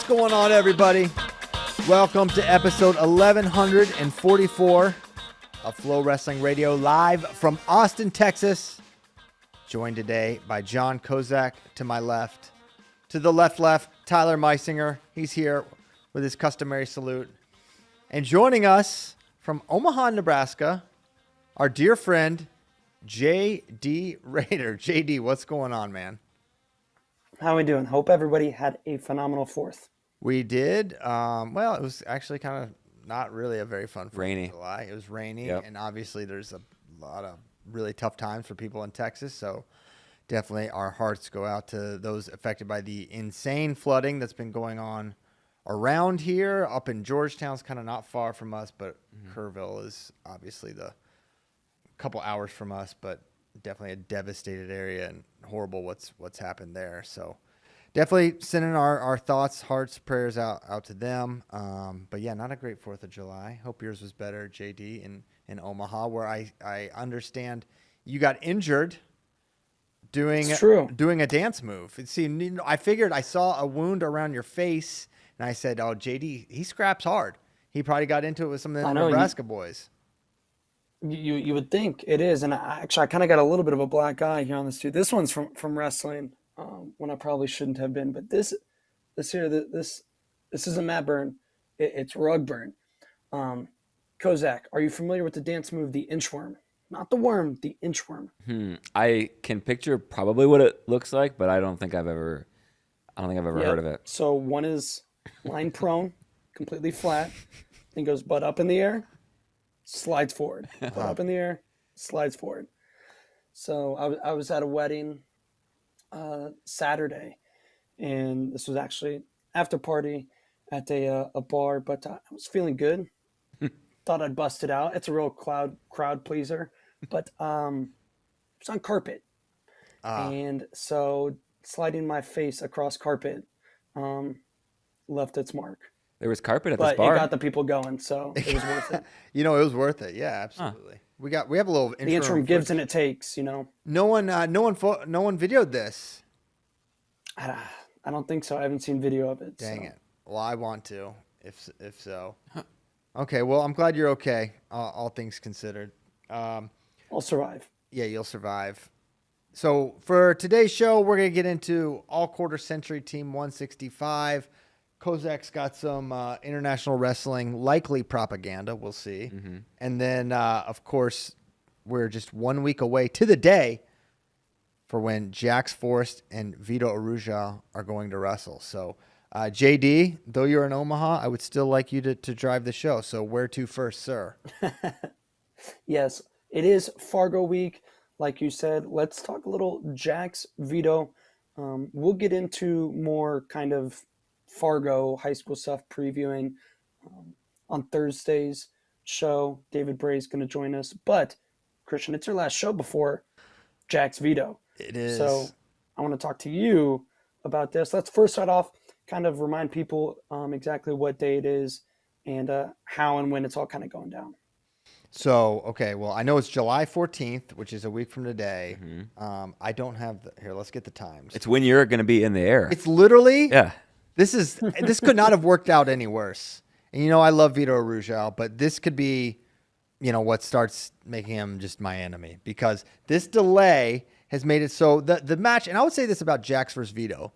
What's going on, everybody? Welcome to episode 1144 of FloWrestling Radio, live from Austin, Texas. Joined today by John Kozak to my left. To the left, Tyler Meisinger. He's here with his customary salute. And joining us from Omaha, Nebraska, our dear friend, J.D. Raider. J.D., what's going on, man? How are we doing? Hope everybody had a phenomenal 4th. We did. Well, it was actually kind of not really a very fun 4th rainy. of July. It was rainy, Yep. and obviously there's a lot of really tough times for people in Texas, so definitely our hearts go out to those affected by the insane flooding that's been going on around here. Up in Georgetown's kind of not far from us, but Kerrville is obviously the couple hours from us, but definitely a devastated area and horrible what's happened there. So definitely sending our thoughts, hearts, prayers out to them. But yeah, not a great 4th of July. Hope yours was better, JD, in Omaha, where I understand you got injured doing a dance move. See, I figured I saw a wound around your face, and I said, "Oh, JD, he scraps hard. He probably got into it with some of the Nebraska boys." You would think it is, and I kind of got a little bit of a black eye here on this too. This one's from wrestling, when I probably shouldn't have been. But this isn't mat burn, it's rug burn. Kozak, are you familiar with the dance move, the inchworm? Not the worm, the inchworm. I can picture probably what it looks like, but I don't think I've ever heard of it. So one is lying prone, completely flat, and goes butt up in the air, slides forward. Butt up in the air, slides forward. So I was at a wedding Saturday, and this was actually after party at a bar, but I was feeling good. Thought I'd bust it out. It's a real crowd pleaser, but it's on carpet, and so sliding my face across carpet left its mark. There was carpet at this bar. But it got the people going, so it was worth it. It was worth it. Yeah, absolutely. We have a little the interim gives and it takes. No one videoed this. I don't think so. I haven't seen video of it. Dang it. Well, I want to, if so. Okay. Well, I'm glad you're okay. All things considered. I'll survive. Yeah, you'll survive. So for today's show, we're gonna get into all quarter century Team 165. Kozak's got some international wrestling, likely propaganda. We'll see. Mm-hmm. And then, of course, we're just 1 week away to the day for when Jax Forrest and Vito Arujau are going to wrestle. So, JD, though you're in Omaha, I would still like you to drive the show. So where to first, sir? Yes, it is Fargo week. Like you said, let's talk a little Jax, Vito. We'll get into more kind of Fargo high school stuff previewing on Thursday's show. David Bray is going to join us, but Christian, it's your last show before Jax Vito. It is. So I want to talk to you about this. Let's first start off, kind of remind people exactly what day it is and how and when it's all kind of going down. So, okay, well, I know it's July 14th, which is a week from today. Mm-hmm. I don't have here. Let's get the times. It's when you're going to be in the air. It's literally. Yeah. This could not have worked out any worse. And I love Vito Arujau, but this could be, what starts making him just my enemy, because this delay has made it so the match, and I would say this about Jax versus Vito,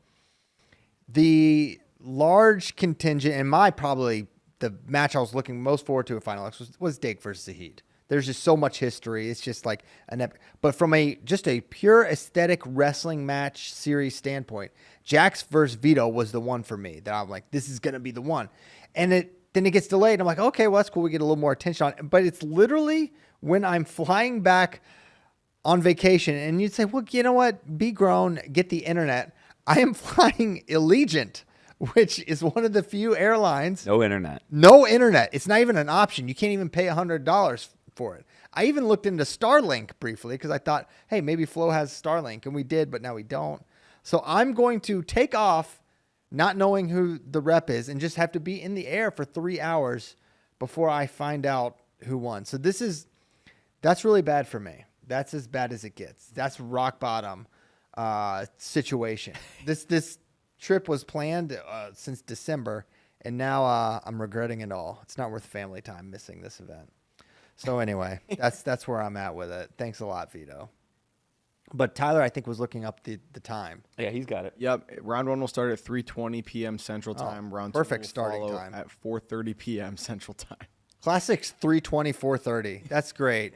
the large contingent, and probably the match I was looking most forward to in Final X was Dake versus Zahid. There's just so much history. It's just like an epic. But from just a pure aesthetic wrestling match series standpoint, Jax versus Vito was the one for me that I'm like, this is going to be the one. And then it gets delayed. I'm like, okay, well, that's cool. We get a little more attention on it. But it's literally when I'm flying back on vacation, and you'd say, well, you know what? Be grown, get the internet. I am flying Allegiant, which is one of the few airlines. No internet. It's not even an option. You can't even pay $100 for it. I even looked into Starlink briefly because I thought, hey, maybe Flo has Starlink, and we did, but now we don't. So I'm going to take off not knowing who the rep is and just have to be in the air for 3 hours before I find out who won. So that's really bad for me. That's as bad as it gets. That's rock bottom situation. This trip was planned since December, and now I'm regretting it all. It's not worth family time missing this event. So anyway, that's where I'm at with it. Thanks a lot, Vito. But Tyler, I think, was looking up the time. Yeah, he's got it. Yep. Round 1 will start at 3:20 p.m. Central Time. Round 2 perfect will starting follow time. at 4:30 p.m. Central Time. Classics 3:20, 4:30. That's great.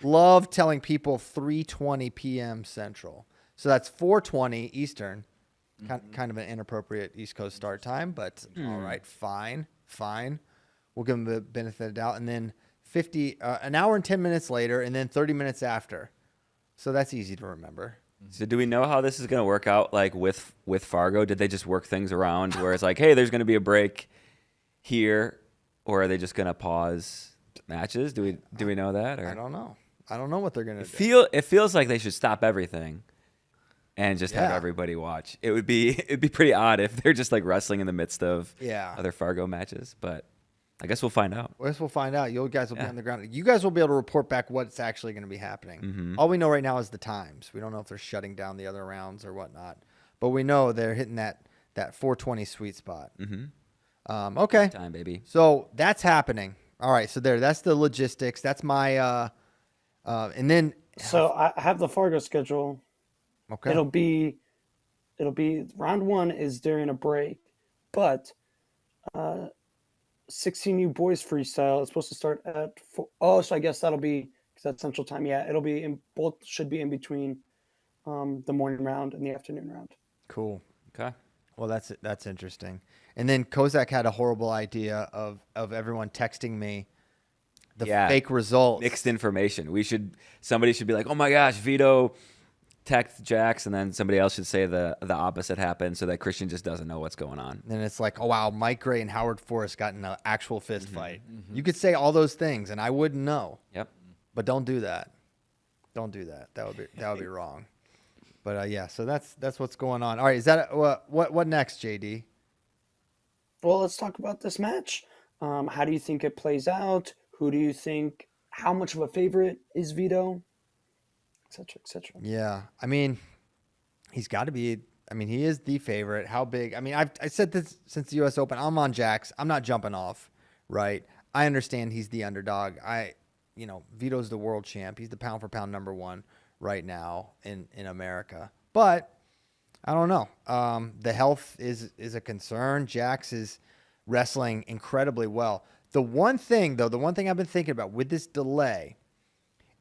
Love telling people 3:20 p.m. Central. So that's 4:20 Eastern. Kind of an inappropriate East Coast start time, but all right, fine. We'll give them the benefit of the doubt. And then an hour and 10 minutes later, and then 30 minutes after. So that's easy to remember. So do we know how this is going to work out, like with Fargo? Did they just work things around where it's like, hey, there's going to be a break here, or are they just going to pause matches? Do we know that? Or? I don't know. I don't know what they're going to do. It feels like they should stop everything and just have Yeah. everybody watch. It'd be pretty odd if they're just like wrestling in the midst of other Fargo matches, but I guess we'll find out. I guess we'll find out. You guys will be on the ground. You guys will be able to report back what's actually going to be happening. Mm-hmm. All we know right now is the times. We don't know if they're shutting down the other rounds or whatnot. But we know they're hitting that 420 sweet spot. Mm-hmm. Okay. Time, baby. So that's happening. All right. So that's the logistics. That's my and then So I have the Fargo schedule. okay. It'll be round 1 is during a break, but 16U boys freestyle is supposed to start at 4. Oh, so I guess that'll be because that's Central Time. Yeah, it'll be in both. Should be in between the morning round and the afternoon round. Cool. Okay. Well, that's interesting. And then Kozak had a horrible idea of everyone texting me the fake results. Mixed information. Somebody should be like, oh my gosh, Vito text Jax, and then somebody else should say the opposite happened so that Christian just doesn't know what's going on. And it's like, oh wow, Mike Gray and Howard Forrest got in an actual fist fight. You could say all those things, and I wouldn't know. Yep. But don't do that. Don't do that. That would be wrong. But yeah, so that's what's going on. All right, is that what next, JD? Well, let's talk about this match. How do you think it plays out? Who do you think? How much of a favorite is Vito? Etc. Etc. Yeah, I mean, he's got to be. I mean, he is the favorite. How big? I mean, I said this since the U.S. Open. I'm on Jax. I'm not jumping off, right? I understand he's the underdog. Vito's the world champ. He's the pound for pound number 1 right now in America. But I don't know. The health is a concern. Jax is wrestling incredibly well. The one thing I've been thinking about with this delay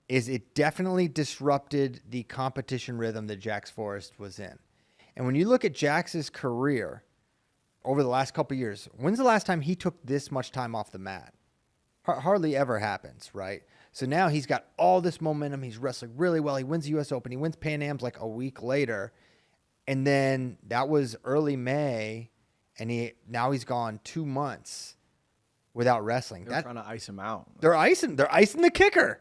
is it definitely disrupted the competition rhythm that Jax Forrest was in. And when you look at Jax's career over the last couple of years, when's the last time he took this much time off the mat? Hardly ever happens, right? So now he's got all this momentum. He's wrestling really well. He wins the U.S. Open. He wins Pan Am's like a week later. And then that was early May, and now he's gone 2 months without wrestling. They're trying to ice him out. They're icing the kicker.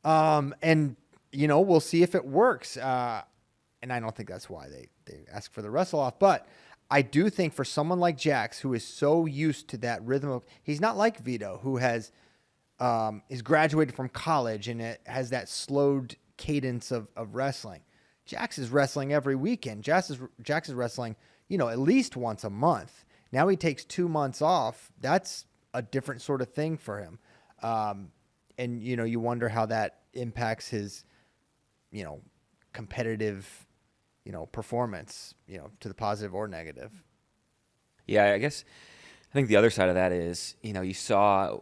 And we'll see if it works. And I don't think that's why they ask for the wrestle off, but I do think for someone like Jax, who is so used to that rhythm he's not like Vito, who has is graduated from college and it has that slowed cadence of wrestling. Jax is wrestling every weekend. Jax is wrestling, at least once a month. Now he takes 2 months off. That's a different sort of thing for him. And you wonder how that impacts his, competitive, performance, to the positive or negative. Yeah, I think the other side of that is, you saw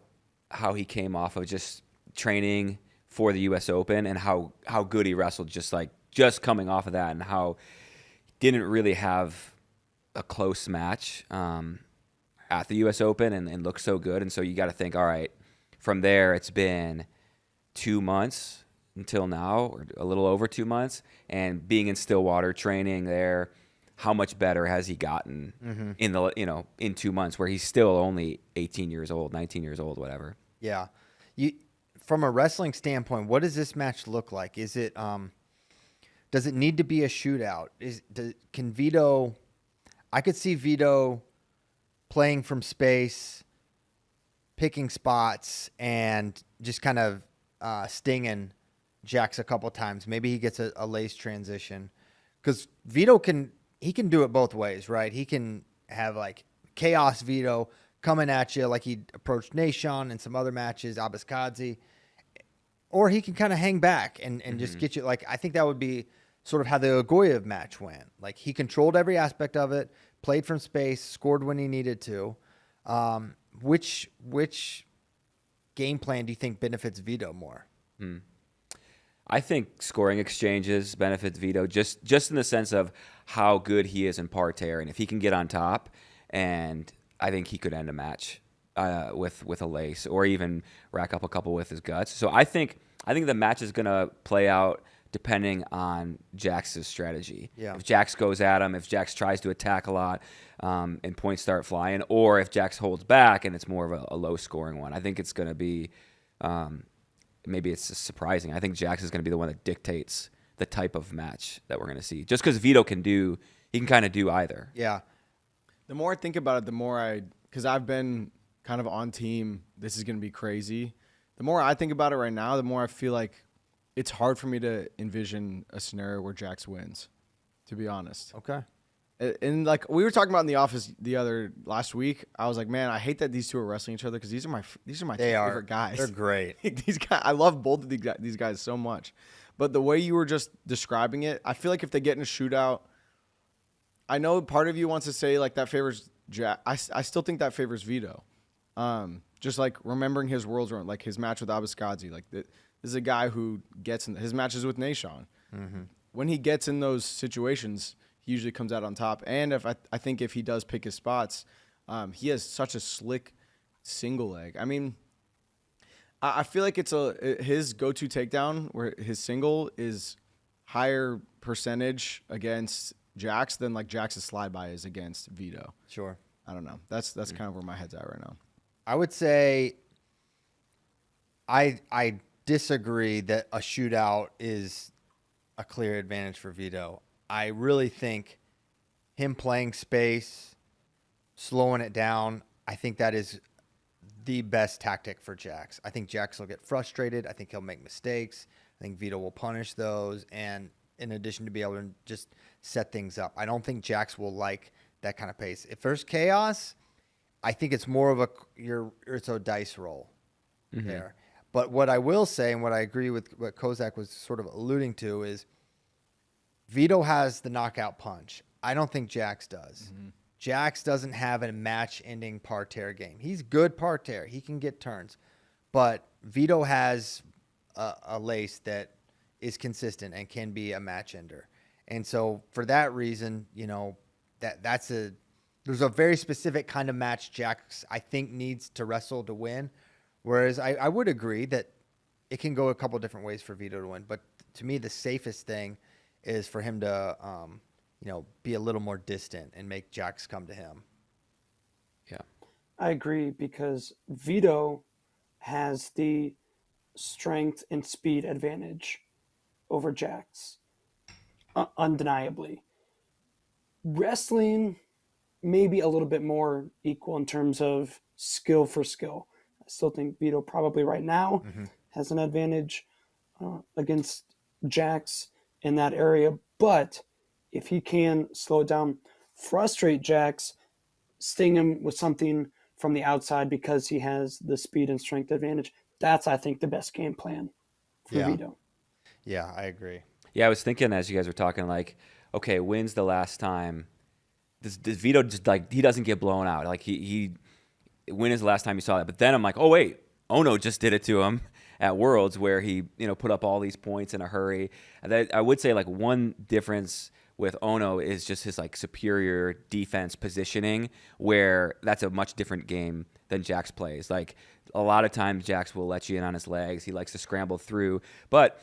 how he came off of just training for the U.S. Open and how good he wrestled just coming off of that, and how he didn't really have a close match at the U.S. Open and looked so good. And so you got to think, all right, from there it's been 2 months until now, or a little over 2 months, and being in Stillwater, training there, how much better has he gotten in 2 months, where he's still only 18 years old, 19 years old, whatever. Yeah. From a wrestling standpoint, what does this match look like? Is it does it need to be a shootout? Can Vito? I could see Vito playing from space, picking spots, and just kind of stinging Jax a couple times. Maybe he gets a lace transition, because Vito can he can do it both ways, right? He can have like Chaos Vito coming at you like he approached Nashon and some other matches, Abiskadzi, or he can kind of hang back and just get you. Like, I think that would be sort of how the Ogoyev match went. Like, he controlled every aspect of it, played from space, scored when he needed to. Which game plan do you think benefits Vito more? I think scoring exchanges benefits Vito just in the sense of how good he is in parterre, and if he can get on top, and I think he could end a match with a lace or even rack up a couple with his guts. So I think the match is gonna play out depending on Jax's strategy. Yeah. If Jax goes at him, if Jax tries to attack a lot, and points start flying, or if Jax holds back and it's more of a low scoring one. I think it's gonna be. Maybe it's surprising. I think Jax is going to be the one that dictates the type of match that we're going to see. Just because Vito can kind of do either. Yeah. The more I think about it, because I've been kind of on team, this is going to be crazy. The more I think about it right now, the more I feel like it's hard for me to envision a scenario where Jax wins, to be honest. Okay. And like we were talking about in the office last week, I was like, man, I hate that these two are wrestling each other because these are my favorite guys. They're great. These guys, I love both of these guys so much. But the way you were just describing it, I feel like if they get in a shootout, I know part of you wants to say like that favors Jack. I still think that favors Vito. Just like remembering his world's run, like his match with Abiskadzi. Like this is a guy who gets in his matches with Nashon. When he gets in those situations, he usually comes out on top. And I think if he does pick his spots, he has such a slick single leg. I mean, I feel like it's his go-to takedown where his single is higher percentage against Jax than like Jax's slide by is against Vito. Sure. I don't know. That's kind of where my head's at right now. I would say I disagree that a shootout is a clear advantage for Vito. I really think him playing space, slowing it down, I think that is the best tactic for Jax. I think Jax will get frustrated. I think he'll make mistakes. I think Vito will punish those. And in addition to be able to just set things up, I don't think Jax will like that kind of pace. If there's chaos, I think it's more of it's a dice roll there. But what I will say, and what I agree with what Kozak was sort of alluding to, is Vito has the knockout punch. I don't think Jax does. Jax doesn't have a match-ending parterre game. He's good parterre. He can get turns. But Vito has a lace that is consistent and can be a match ender. And so for that reason, there's a very specific kind of match Jax, I think, needs to wrestle to win. Whereas I would agree that it can go a couple different ways for Vito to win. But to me, the safest thing is for him to, be a little more distant and make Jax come to him. Yeah. I agree because Vito has the strength and speed advantage over Jax, undeniably. Wrestling maybe a little bit more equal in terms of skill for skill. I still think Vito probably right now has an advantage against Jax in that area, but if he can slow it down, frustrate Jax, sting him with something from the outside because he has the speed and strength advantage, that's, I think, the best game plan for Vito. Yeah, I agree. Yeah, I was thinking as you guys were talking, like, okay, when's the last time does Vito just, like, he doesn't get blown out? Like, when is the last time you saw that? But then I'm like, oh, wait, Ono just did it to him at Worlds where he, put up all these points in a hurry. And I would say, like, one difference with Ono is just his, like, superior defense positioning, where that's a much different game than Jax plays. Like, a lot of times Jax will let you in on his legs. He likes to scramble through. But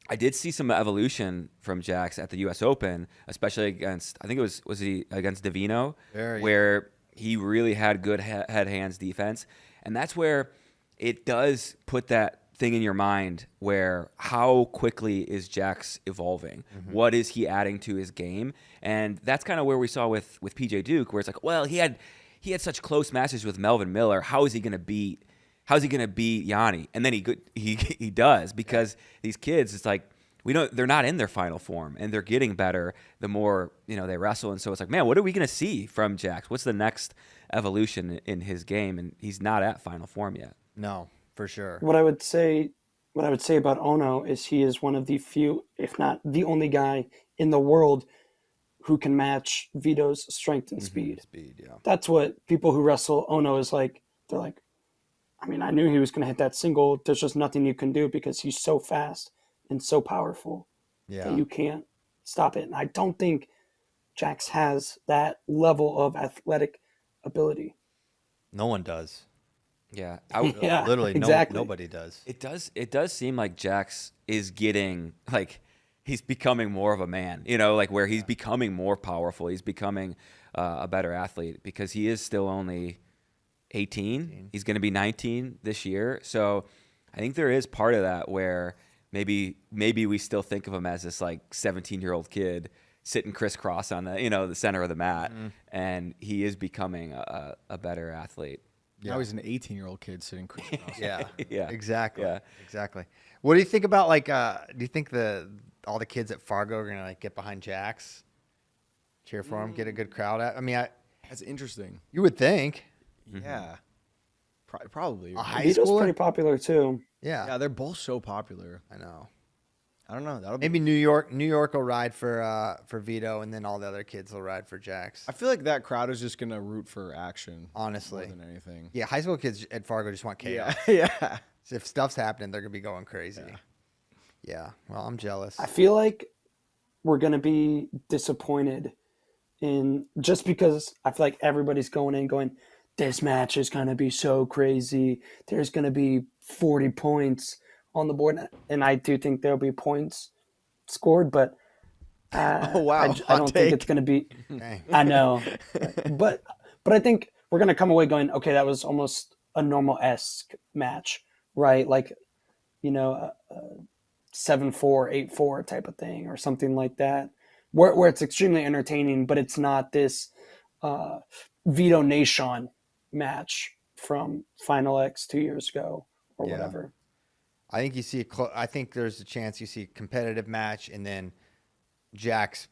I did see some evolution from Jax at the U.S. Open, especially against, I think it was he against Divino, where he really had good head-hands defense. And that's where it does put that thing in your mind where how quickly is Jax evolving? What is he adding to his game? And that's kind of where we saw with PJ Duke, where it's like, well, he had such close matches with Melvin Miller. How is he going to beat Yanni? And then he does, because these kids, it's like they're not in their final form, and they're getting better the more they wrestle. And so it's like, man, what are we going to see from Jax? What's the next evolution in his game? And he's not at final form yet. No, for sure. What I would say about Ono is he is one of the few, if not the only guy in the world who can match Vito's strength and speed. Yeah. That's what people who wrestle Ono is like. They're like, I mean, I knew he was going to hit that single. There's just nothing you can do because he's so fast and so powerful that you can't stop it. And I don't think Jax has that level of athletic ability. No one does. Yeah, Yeah, Literally, exactly. nobody does. It does seem like Jax is getting like he's becoming more of a man, like where he's becoming more powerful. He's becoming a better athlete because he is still only 18. He's going to be 19 this year. So I think there is part of that where maybe we still think of him as this like 17-year-old kid sitting crisscross on the the center of the mat, and he is becoming a better athlete. Yeah. Now he's an 18-year-old kid sitting crisscross. Yeah, Exactly. Yeah. Exactly. What do you think about do you think all the kids at Fargo are gonna get behind Jax, cheer for him, get a good crowd out? I mean, That's interesting. you would think. Yeah. Probably. A high Vito's schooler? pretty popular too. Yeah, they're both so popular. I know. I don't know. That'll be. Maybe New York will ride for Vito, and then all the other kids will ride for Jax. I feel like that crowd is just gonna root for action. Honestly. More than anything. Yeah, high school kids at Fargo just want chaos. Yeah. So if stuff's happening, they're gonna be going crazy. Yeah. Well, I'm jealous. I feel like we're going to be disappointed just because I feel like everybody's going, this match is going to be so crazy. There's going to be 40 points on the board. And I do think there'll be points scored, but Oh wow. I don't think it's going to be. Dang. I know. But I think we're going to come away going, okay, that was almost a normal-esque match, right? Like, 7-4, 8-4 type of thing or something like that, where it's extremely entertaining, but it's not this Vito Nation match from Final X 2 years ago or whatever. I think you see I think there's a chance you see a competitive match, and then Jax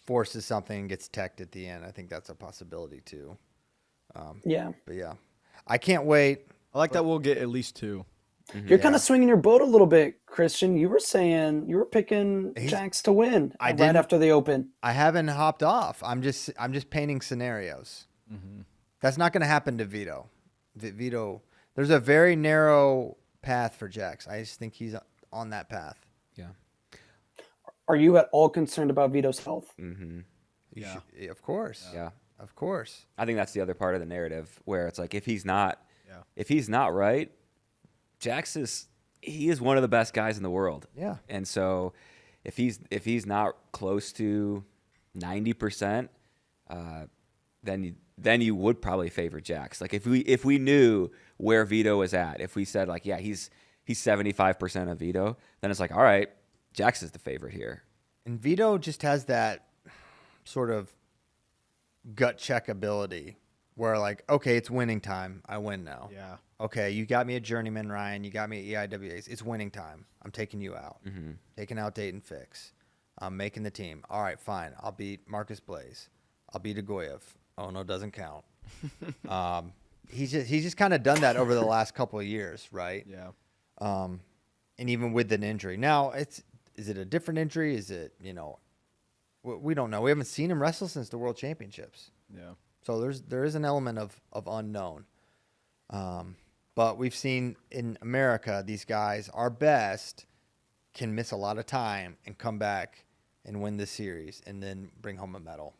forces something and gets teched at the end. I think that's a possibility too. Yeah. But yeah, I can't wait. I like that we'll get at least two. You're kind of swinging your boat a little bit, Christian. You were saying you were picking Jax to win right after the Open. I haven't hopped off. I'm just painting scenarios. That's not going to happen to Vito. Vito, there's a very narrow path for Jax. I just think he's on that path. Yeah. Are you at all concerned about Vito's health? Yeah, of course. Yeah. Of course. I think that's the other part of the narrative where it's like if he's not right, Jax is one of the best guys in the world. Yeah. And so if he's not close to 90%, then you would probably favor Jax. Like if we knew where Vito was at, if we said like, yeah, he's 75% of Vito, then it's like, all right, Jax is the favorite here. And Vito just has that sort of gut check ability where like, okay, it's winning time. I win now. Yeah. Okay, you got me a journeyman, Ryan. You got me at EIWAs. It's winning time. I'm taking you out. Taking out Dayton Fix. I'm making the team. All right, fine. I'll beat Marcus Blaze. I'll beat Agoyev. Oh, no, doesn't count. He's just kind of done that over the last couple of years, right? Yeah. And even with an injury. Now, is it a different injury? Is it, we don't know. We haven't seen him wrestle since the World Championships. Yeah. So there is an element of unknown. But we've seen in America, these guys, our best, can miss a lot of time and come back and win this series and then bring home a medal.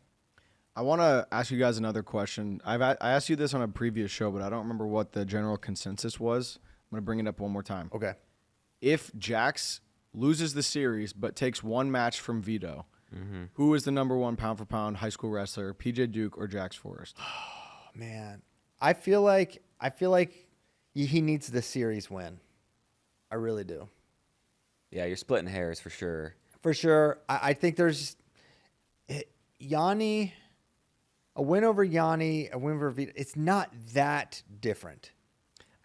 I want to ask you guys another question. I asked you this on a previous show, but I don't remember what the general consensus was. I'm going to bring it up one more time. Okay. If Jax loses the series but takes one match from Vito, who is the number one pound-for-pound high school wrestler, PJ Duke or Jax Forrest? Oh, man. I feel like he needs the series win. I really do. Yeah, you're splitting hairs for sure. For sure. I think there's Yanni, a win over Yanni, a win over Vito. It's not that different.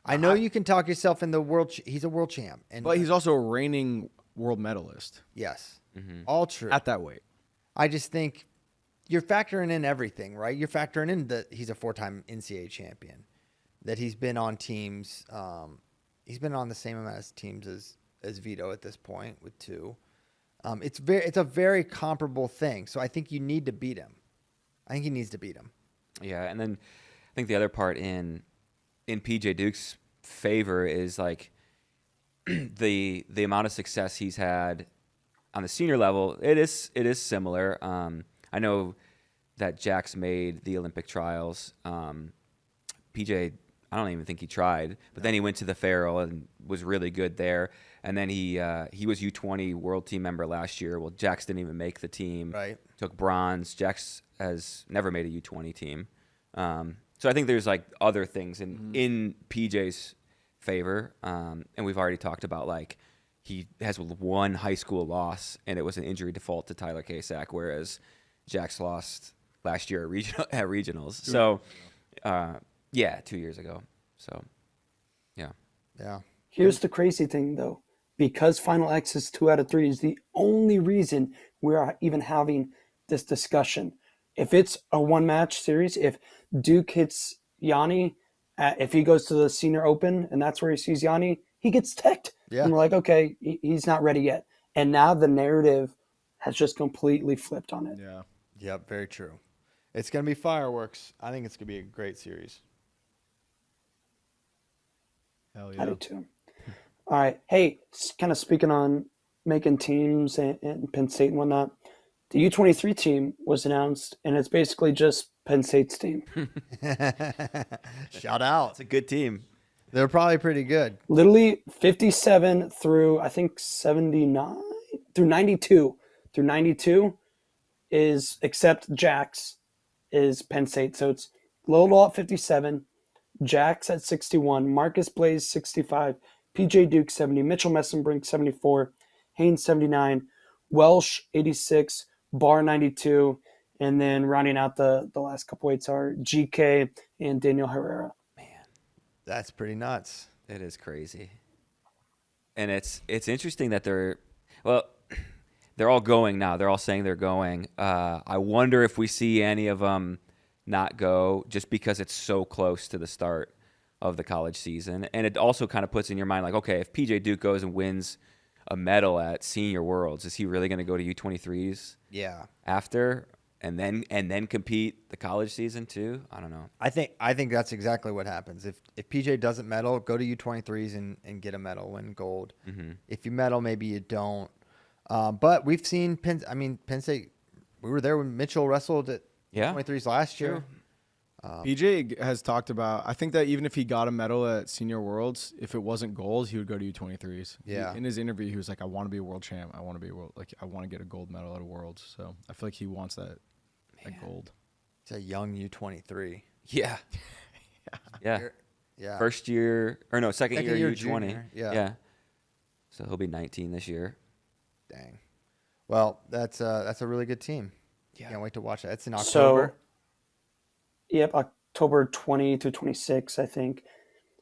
I know you can talk yourself in the world. He's a world champ, But he's also a reigning world medalist Yes. All true. at that weight. I just think you're factoring in everything, right? You're factoring in that he's a 4-time NCAA champion, that he's been on teams. He's been on the same amount of teams as Vito at this point with 2. It's a very comparable thing. So I think you need to beat him. I think he needs to beat him. Yeah, and then I think the other part in PJ Duke's favor is like the amount of success he's had on the senior level. It is similar. I know that Jax made the Olympic trials. PJ, I don't even think he tried, but then he went to the FRL and was really good there. And then he was U20 World Team member last year. Well, Jax didn't even make the team. Right. Took bronze. Jax has never made a U20 team. So I think there's like other things in PJ's favor. And we've already talked about like he has one high school loss, and it was an injury default to Tyler Kasak, whereas Jax lost last year at regionals. So, 2 years ago. So, yeah. Yeah. Here's the crazy thing, though. Because Final X is 2 out of 3 is the only reason we are even having this discussion. If it's a one-match series, if Duke hits Yanni, if he goes to the Senior Open and that's where he sees Yanni, he gets teched. Yeah. And we're like, okay, he's not ready yet. And now the narrative has just completely flipped on it. Yeah. Yep, very true. It's going to be fireworks. I think it's going to be a great series. Hell I yeah. do too. All right. Hey, kind of speaking on making teams and Penn State and whatnot, the U23 team was announced, and it's basically just Penn State's team. Shout out. It's a good team. They're probably pretty good. Literally 57 through, I think, 79, through 92. Through 92 is, except Jax, is Penn State. So it's Lowell at 57, Jax at 61, Marcus Blaze 65, PJ Duke 70, Mitchell Messenbrink 74, Haynes 79, Welsh 86, Barr 92, and then rounding out the last couple weights are GK and Daniel Herrera. That's pretty nuts. It is crazy. And it's interesting that they're all going now. They're all saying they're going. I wonder if we see any of them not go just because it's so close to the start of the college season. And it also kind of puts in your mind like, okay, if PJ Duke goes and wins a medal at Senior Worlds, is he really going to go to U23s Yeah. after and then compete the college season too? I don't know. I think that's exactly what happens. If PJ doesn't medal, go to U23s and get a medal, win gold. Mm-hmm. If you medal, maybe you don't. But we've seen Penn State. We were there when Mitchell wrestled at U23s last year. PJ has talked about, I think that even if he got a medal at Senior Worlds, if it wasn't gold, he would go to U23s. Yeah. In his interview, he was like, I want to be a world champ. I want to be I want to get a gold medal at a Worlds. So I feel like he wants that gold. It's a young U23. Yeah. Yeah. Yeah. Second year U20. junior, yeah. So he'll be 19 this year. Dang. Well, that's a really good team. Yeah. Can't wait to watch that. It's in October. Yep, October 20 to 26, I think.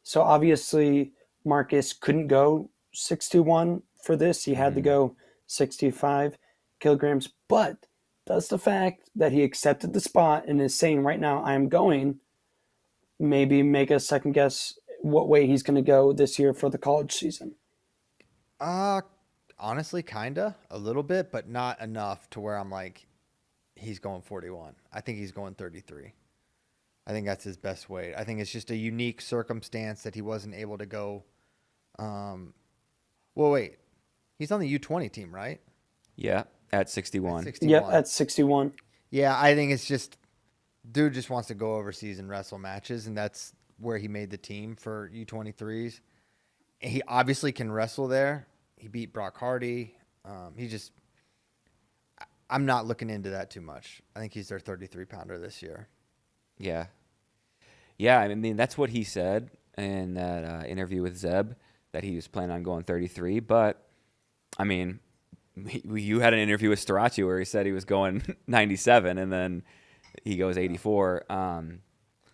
So obviously Marcus couldn't go 61 for this. He had to go 65 kilograms. But does the fact that he accepted the spot and is saying right now, I'm going, maybe make a second guess what way he's going to go this year for the college season? Honestly, kinda a little bit, but not enough to where I'm like, he's going 41. I think he's going 33. I think that's his best weight. I think it's just a unique circumstance that he wasn't able to go. Well, wait, he's on the U20 team, right? Yeah, at 61. 61. Yep, at 61. Yeah, I think it's just dude just wants to go overseas and wrestle matches, and that's where he made the team for U23s. He obviously can wrestle there. He beat Brock Hardy. I'm not looking into that too much. I think he's their 33-pounder this year. Yeah. Yeah, I mean, that's what he said in that interview with Zeb, that he was planning on going 33. But, I mean, you had an interview with Storaci where he said he was going 97, and then he goes 84.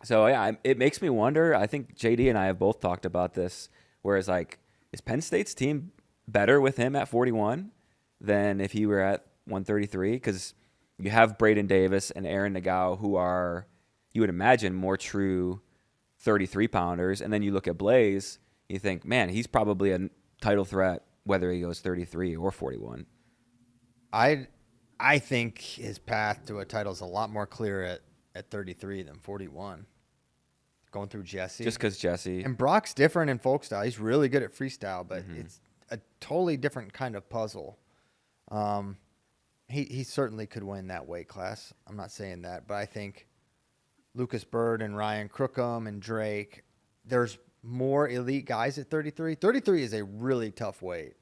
So, yeah, it makes me wonder. I think JD and I have both talked about this, whereas, like, is Penn State's team better with him at 41 than if he were at 133, because you have Braden Davis and Aaron Nagao, who are, you would imagine, more true 33-pounders. And then you look at Blaze, you think, man, he's probably a title threat whether he goes 33 or 41. I think his path to a title is a lot more clear at 33 than 41. Going through Jesse. Just because Jesse. And Brock's different in folk style. He's really good at freestyle, but it's a totally different kind of puzzle. He certainly could win that weight class. I'm not saying that, but I think Lucas Bird and Ryan Crookham and Drake, there's more elite guys at 33. 33 is a really tough weight,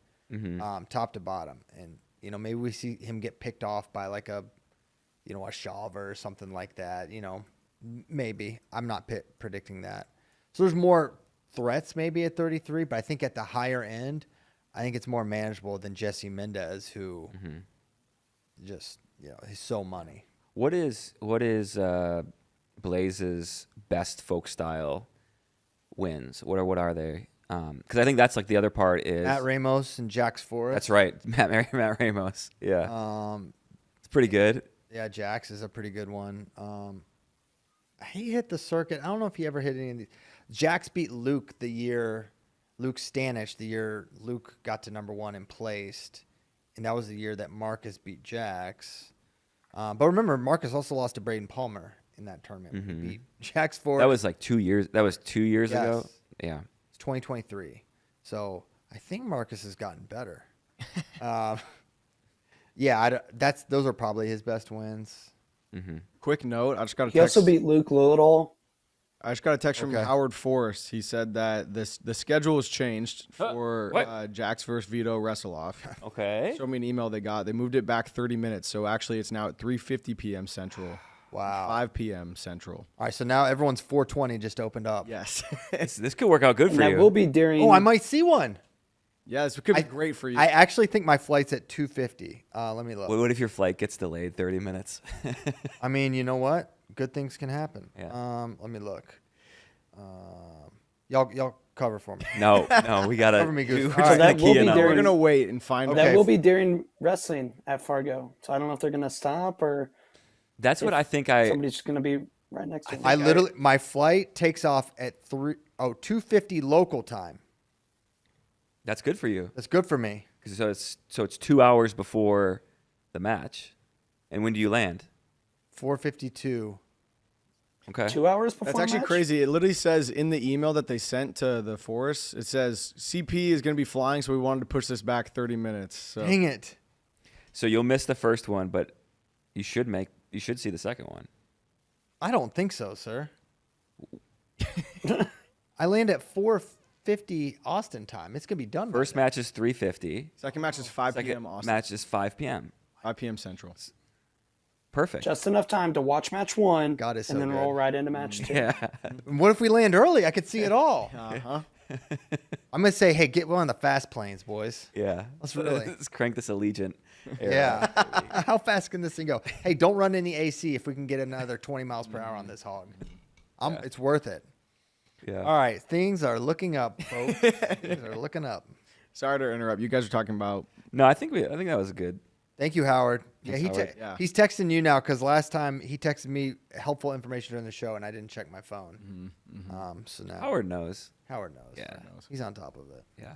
top to bottom. And, you know, maybe we see him get picked off by like a Shawver or something like that, you know. Maybe. I'm not predicting that. So there's more threats maybe at 33, but I think at the higher end, I think it's more manageable than Jesse Mendez, who just, he's so money. What is Blaze's best folk style wins? What are they? Because I think that's like the other part is Matt Ramos and Jax Forrest. That's right, Matt Ramos. Yeah, it's pretty good. Yeah, Jax is a pretty good one. He hit the circuit. I don't know if he ever hit any of these. Jax beat Luke Stanish the year Luke got to number 1 and placed. And that was the year that Marcus beat Jax. But remember, Marcus also lost to Braden Palmer in that tournament. He beat Jax Forrest. That was like 2 years. That was 2 years ago. Yeah. It's 2023. So I think Marcus has gotten better. Those are probably his best wins. Quick note, I just got a text. He also beat Luke Lillidahl. I just got a text from Howard Forrest. He said that the schedule has changed for Jax versus Vito Wrestle-Off. Okay. Showed me an email they got. They moved it back 30 minutes, so actually it's now at 3:50 p.m. Central. Wow. 5 p.m. Central. All right, so now everyone's 420 just opened up. Yes. This could work out good for That you. will be during. Oh, I might see one. Yeah, this could be great for you. I actually think my flight's at 2:50. Let me look. What if your flight gets delayed 30 minutes? I mean, you know what? Good things can happen. Yeah. Let me look. Y'all cover for me. No, we gotta. Cover me, Goose. We're All right. That will be keying on during- We're going to wait and find Okay. That will be during wrestling at Fargo. So I don't know if they're going to stop or That's what I think. somebody's just going to be right next to him. My flight takes off at 2:50 local time. That's good for you. That's good for me. So it's 2 hours before the match. And when do you land? 4:52. Okay. 2 hours before That's actually match? crazy. It literally says in the email that they sent to the Forest, it says CP is going to be flying, so we wanted to push this back 30 minutes. So. Dang it. So you'll miss the first one, but you should see the second one. I don't think so, sir. I land at 4:50 Austin time. It's going to be done. First by then. match is 3:50. Second match is 5 p.m. Second Austin. match is 5 p.m. 5 p.m. Central. Perfect. Just enough time to watch match 1 God, it's and so then good. roll right into match 2. Yeah. What if we land early? I could see it all. Uh-huh. I'm going to say, hey, get one of the fast planes, boys. Yeah. Let's really- Let's crank this Allegiant. Yeah. How fast can this thing go? Hey, don't run any AC if we can get another 20 miles per hour on this hog. It's worth it. Yeah. All right. Things are looking up, folks. Things are looking up. Sorry to interrupt. You guys are talking about. No, I think that was good. Thank you, Howard. Thanks, Howard. Yeah. He's texting you now because last time he texted me helpful information during the show and I didn't check my phone. So now Howard knows. Howard knows. Yeah. He's on top of it. Yeah.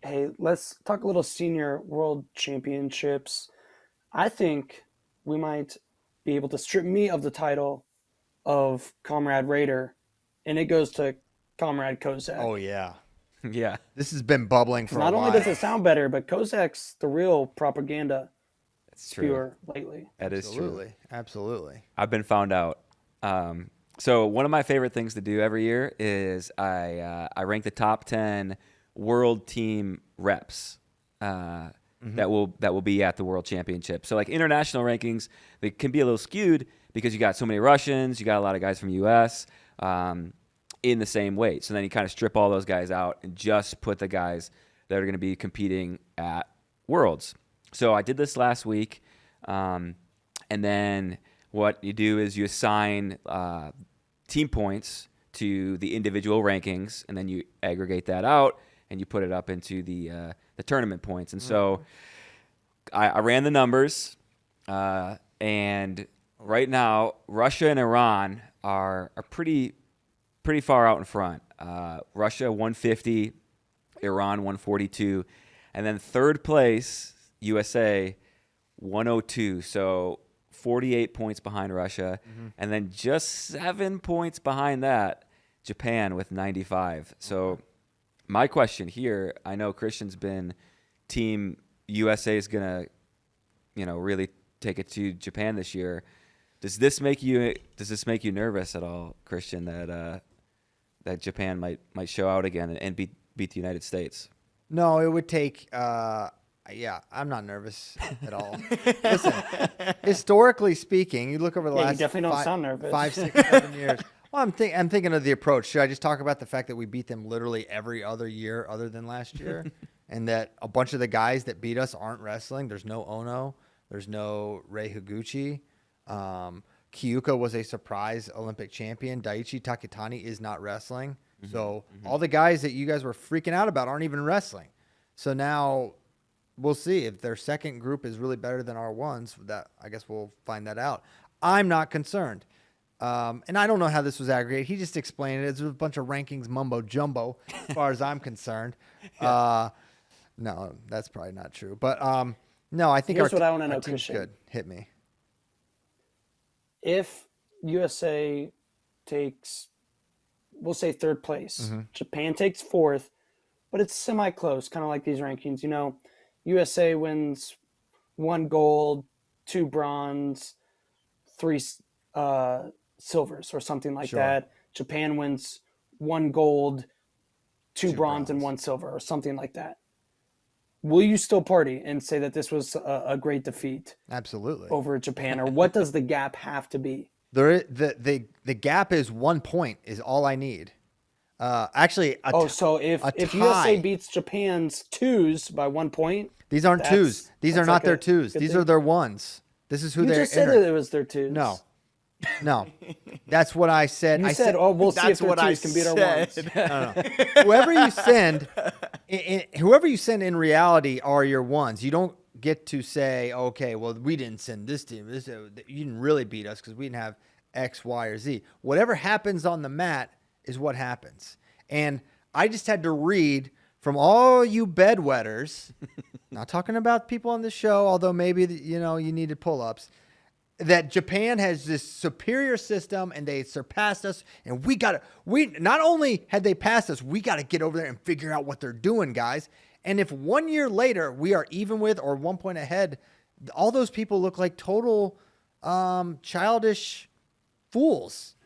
Hey, let's talk a little senior world championships. I think we might be able to strip me of the title of Comrade Raider, and it goes to Comrade Kozak. Oh, yeah. Yeah. This has been bubbling for Not a while. only does it sound better, but Kozak's the real propaganda It's true. spewer lately. That is true. Absolutely. Absolutely. I've been found out. So one of my favorite things to do every year is I rank the top 10 world team reps that will be at the world championship. So like international rankings, they can be a little skewed because you got so many Russians, you got a lot of guys from US in the same weight. So then you kind of strip all those guys out and just put the guys that are going to be competing at Worlds. So I did this last week, and then what you do is you assign team points to the individual rankings, and then you aggregate that out, and you put it up into the the tournament points. And so I ran the numbers, and right now Russia and Iran are pretty far out in front. Russia 150, Iran 142, and then third place USA 102. So 48 points behind Russia, and then just 7 points behind that, Japan with 95. So my question here, I know Christian's been team USA is gonna, really take it to Japan this year. Does this make you nervous at all, Christian, that Japan might show out again and beat the United States? No, it would take. I'm not nervous at all. Listen, historically speaking, you look over the last you definitely don't sound nervous. 5, 6, 7 years. Well, I'm thinking of the approach. Should I just talk about the fact that we beat them literally every other year other than last year, and that a bunch of the guys that beat us aren't wrestling? There's no Ono. There's no Rei Higuchi. Kyuka was a surprise Olympic champion. Daiichi Takitani is not wrestling. So all the guys that you guys were freaking out about aren't even wrestling. So now we'll see if their second group is really better than our ones. That I guess we'll find that out. I'm not concerned. And I don't know how this was aggregated. He just explained it. It's a bunch of rankings mumbo jumbo as far as I'm concerned. No, that's probably not true. But no, I think Here's our what I want to know, team's Christian. good. Hit me. If USA takes, we'll say third place, Japan takes fourth, but it's semi-close, kind of like these rankings. USA wins 1 gold, 2 bronze, 3 silvers or something like that. Japan wins 1 gold, 2 bronze, and 1 silver or something like that. Will you still party and say that this was a great defeat Absolutely. over Japan, or what does the gap have to be? The gap is 1 point is all I need. Actually, So if USA beats Japan's 2s by 1 point, these aren't 2s. These are that's not like their a 2s. good These thing. are their 1s. This is who you they're. just said that it was their 2s. No, that's what I said. You I said, "Oh, we'll see if That's their what I 2s can beat our 1s." No. Whoever you send in reality are your 1s. You don't get to say, okay, well, we didn't send this team. You didn't really beat us because we didn't have X, Y, or Z. Whatever happens on the mat is what happens. And I just had to read from all you bedwetters, not talking about people on the show, although maybe you needed pull-ups, that Japan has this superior system and they surpassed us, and we not only had they passed us, we got to get over there and figure out what they're doing, guys. And if 1 year later we are even with or 1 point ahead, all those people look like total childish fools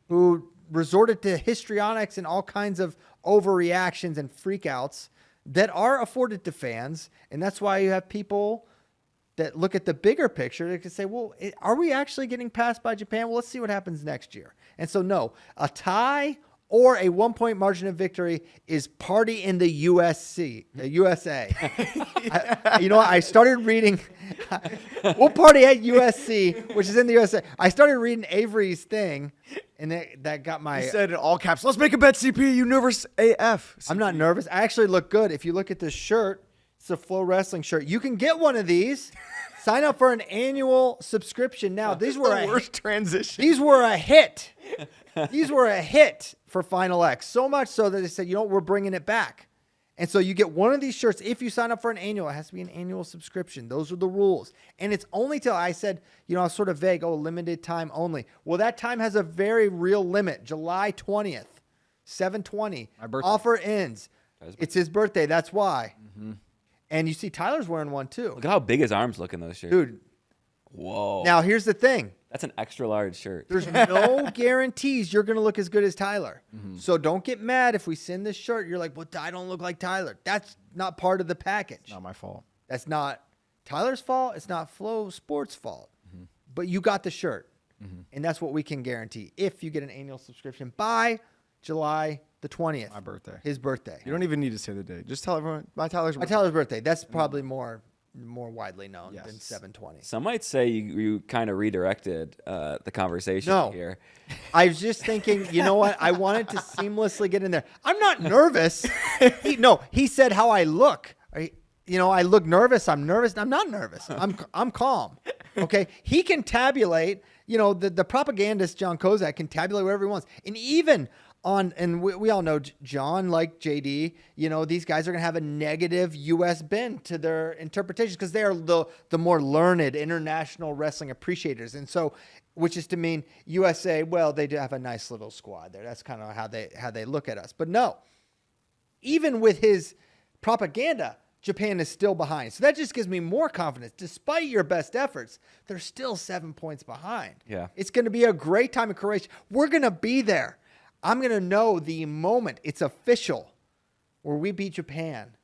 who resorted to histrionics and all kinds of overreactions and freakouts that are afforded to fans. And that's why you have people that look at the bigger picture. They can say, well, are we actually getting passed by Japan? Well, let's see what happens next year. And so, no, a tie or a 1 point margin of victory is party in the USA. I started reading, we'll party at USC, which is in the USA. I started reading Avery's thing, and that got my... He said in all caps, let's make a bet, CP, you nervous AF. I'm not nervous. I actually look good. If you look at this shirt, it's a FloWrestling shirt. You can get one of these. Sign up for an annual subscription now. These were the worst transition. These were a hit. These were a hit for Final X. So much so that they said, we're bringing it back. And so you get one of these shirts. If you sign up for an annual, it has to be an annual subscription. Those are the rules. And it's only till I said, I was sort of vague, limited time only. Well, that time has a very real limit. July 20th, 7/20. My birthday. Offer ends. It's his birthday. That's why. Mm-hmm. And you see Tyler's wearing one too. Look at how big his arms look in those shirts. Dude. Whoa. Now, here's the thing. That's an extra large shirt. There's no guarantees you're going to look as good as Tyler. Mm-hmm. So don't get mad if we send this shirt. You're like, well, I don't look like Tyler. That's not part of the package. Not my fault. That's not Tyler's fault. It's not Flow Sports' fault. Mm-hmm. But you got the shirt. Mm-hmm. And that's what we can guarantee if you get an annual subscription by July the 20th. My birthday. His birthday. You don't even need to say the date. Just tell everyone my Tyler's My birthday. Tyler's birthday. That's probably more widely known than 7/20. Some might say you kind of redirected the conversation here. I was just thinking, you know what? I wanted to seamlessly get in there. I'm not nervous. He said how I look. I look nervous. I'm nervous. I'm not nervous. I'm calm. Okay. He can tabulate, the propagandist John Kozak can tabulate whatever he wants. And even and we all know John, like JD, these guys are going to have a negative U.S. bend to their interpretations because they are the more learned international wrestling appreciators. And so, which is to mean USA, well, they do have a nice little squad there. That's kind of how they look at us. But no, even with his propaganda, Japan is still behind. So that just gives me more confidence. Despite your best efforts, they're still 7 points behind. Yeah. It's going to be a great time in Croatia. We're going to be there. I'm going to know the moment it's official where we beat Japan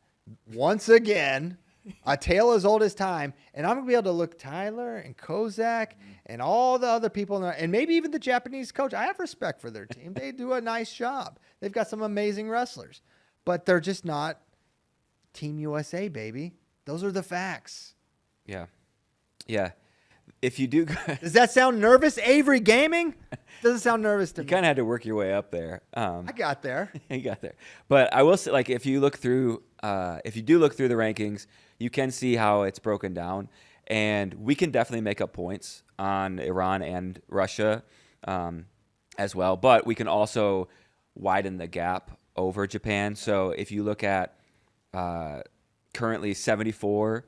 once again, a tale as old as time, and I'm going to be able to look Tyler and Kozak and all the other people, and maybe even the Japanese coach. I have respect for their team. They do a nice job. They've got some amazing wrestlers, but they're just not Team USA, baby. Those are the facts. Yeah. Yeah. If you do, Does that sound nervous, Avery Gaming? Doesn't sound nervous to you me. kind of had to work your way up there. I got there. You got there. But I will say, like, if you do look through the rankings, you can see how it's broken down, and we can definitely make up points on Iran and Russia as well. But we can also widen the gap over Japan. So if you look at currently 74.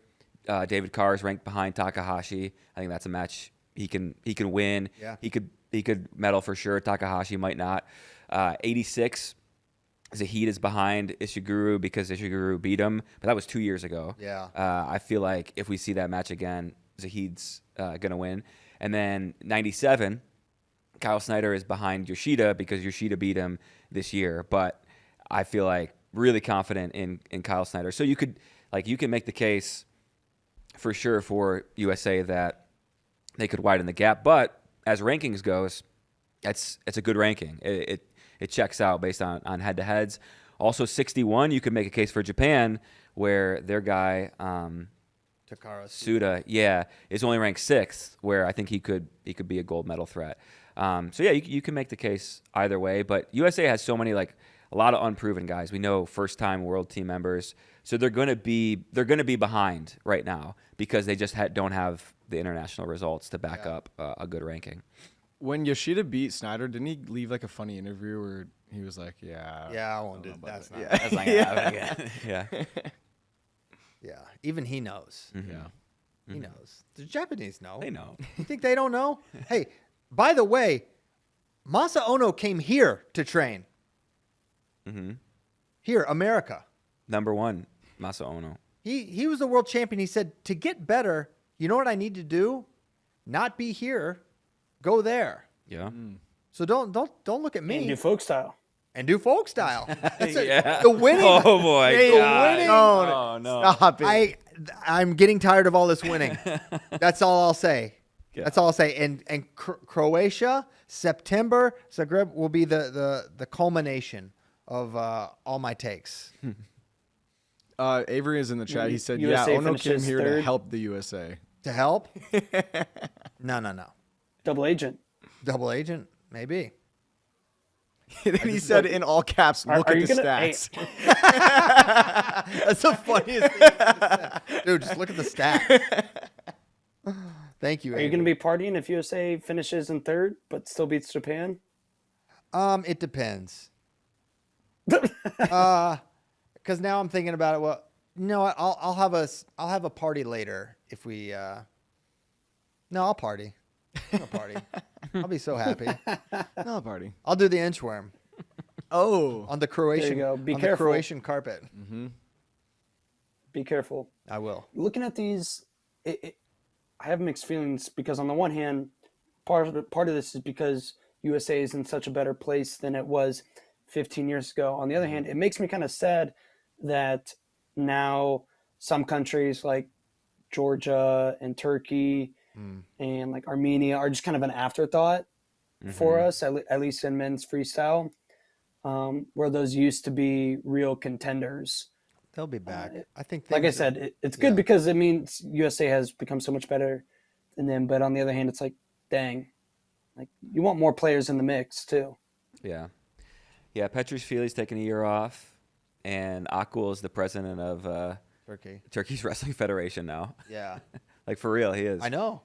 David Carr is ranked behind Takahashi. I think that's a match he can win. Yeah. He could medal for sure. Takahashi might not. 86. Zahid is behind Ishiguro because Ishiguro beat him, but that was 2 years ago. Yeah. I feel like if we see that match again, Zahid's gonna win. And then 97. Kyle Snyder is behind Yoshida because Yoshida beat him this year, but I feel like really confident in Kyle Snyder. So you can make the case for sure for USA that they could widen the gap. But as rankings goes, it's a good ranking. It checks out based on head-to-heads. Also 61, you could make a case for Japan where their guy Takara Suda, is only ranked 6th, where I think he could be a gold medal threat. So yeah, you can make the case either way. But USA has so many a lot of unproven guys. We know first-time world team members, so they're going to be behind right now because they just don't have the international results to back up a good ranking. When Yoshida beat Snyder, didn't he leave a funny interview where he was like, I won't do that. That's not. That's not gonna happen again. Yeah. Yeah. Even he knows. Mm-hmm. Yeah. He knows. The Japanese know. They know. You think they don't know? Hey, by the way, Masa Ono came here to train. Mm-hmm. Here, America. Number 1, Masa Ono. He was the world champion. He said, to get better, you know what I need to do? Not be here, go there. Yeah. So don't look at me. And do folk style. And do folk style. Yeah. The winning. Oh boy. The God. winning. Oh no. Stop it. I'm getting tired of all this winning. That's all I'll say. Yeah. That's all I'll say. And Croatia, September, Zagreb will be the culmination of all my takes. Avery is in the chat. He said, USA Ono came finishes here to third. help the USA. To help? No. Double agent. Double agent? Maybe. Then he said in all caps, look Are at you the gonna- stats. That's the funniest thing. Dude, just look at the stat. Thank you. Are you going to be partying if USA finishes in third but still beats Japan? It depends. Because now I'm thinking about it. Well, no, I'll have a party later if we. No, I'll party. I'll party. I'll be so happy. No party. I'll do the inchworm Oh. on the Croatian. go. Be on careful. the Croatian carpet. Be careful. I will. Looking at these, I have mixed feelings because on the one hand, part of this is because USA is in such a better place than it was 15 years ago. On the other hand, it makes me kind of sad that now some countries like Georgia and Turkey and Armenia are just kind of an afterthought for us, at least in men's freestyle, where those used to be real contenders. They'll be back. I think. Like I said, it's good because it means USA has become so much better than them. But on the other hand, it's dang, you want more players in the mix too. Yeah. Yeah, Petri's Feely's taking a year off, and Akul is the president of Turkey's Wrestling Federation now. Yeah. Like for real, he is. I know.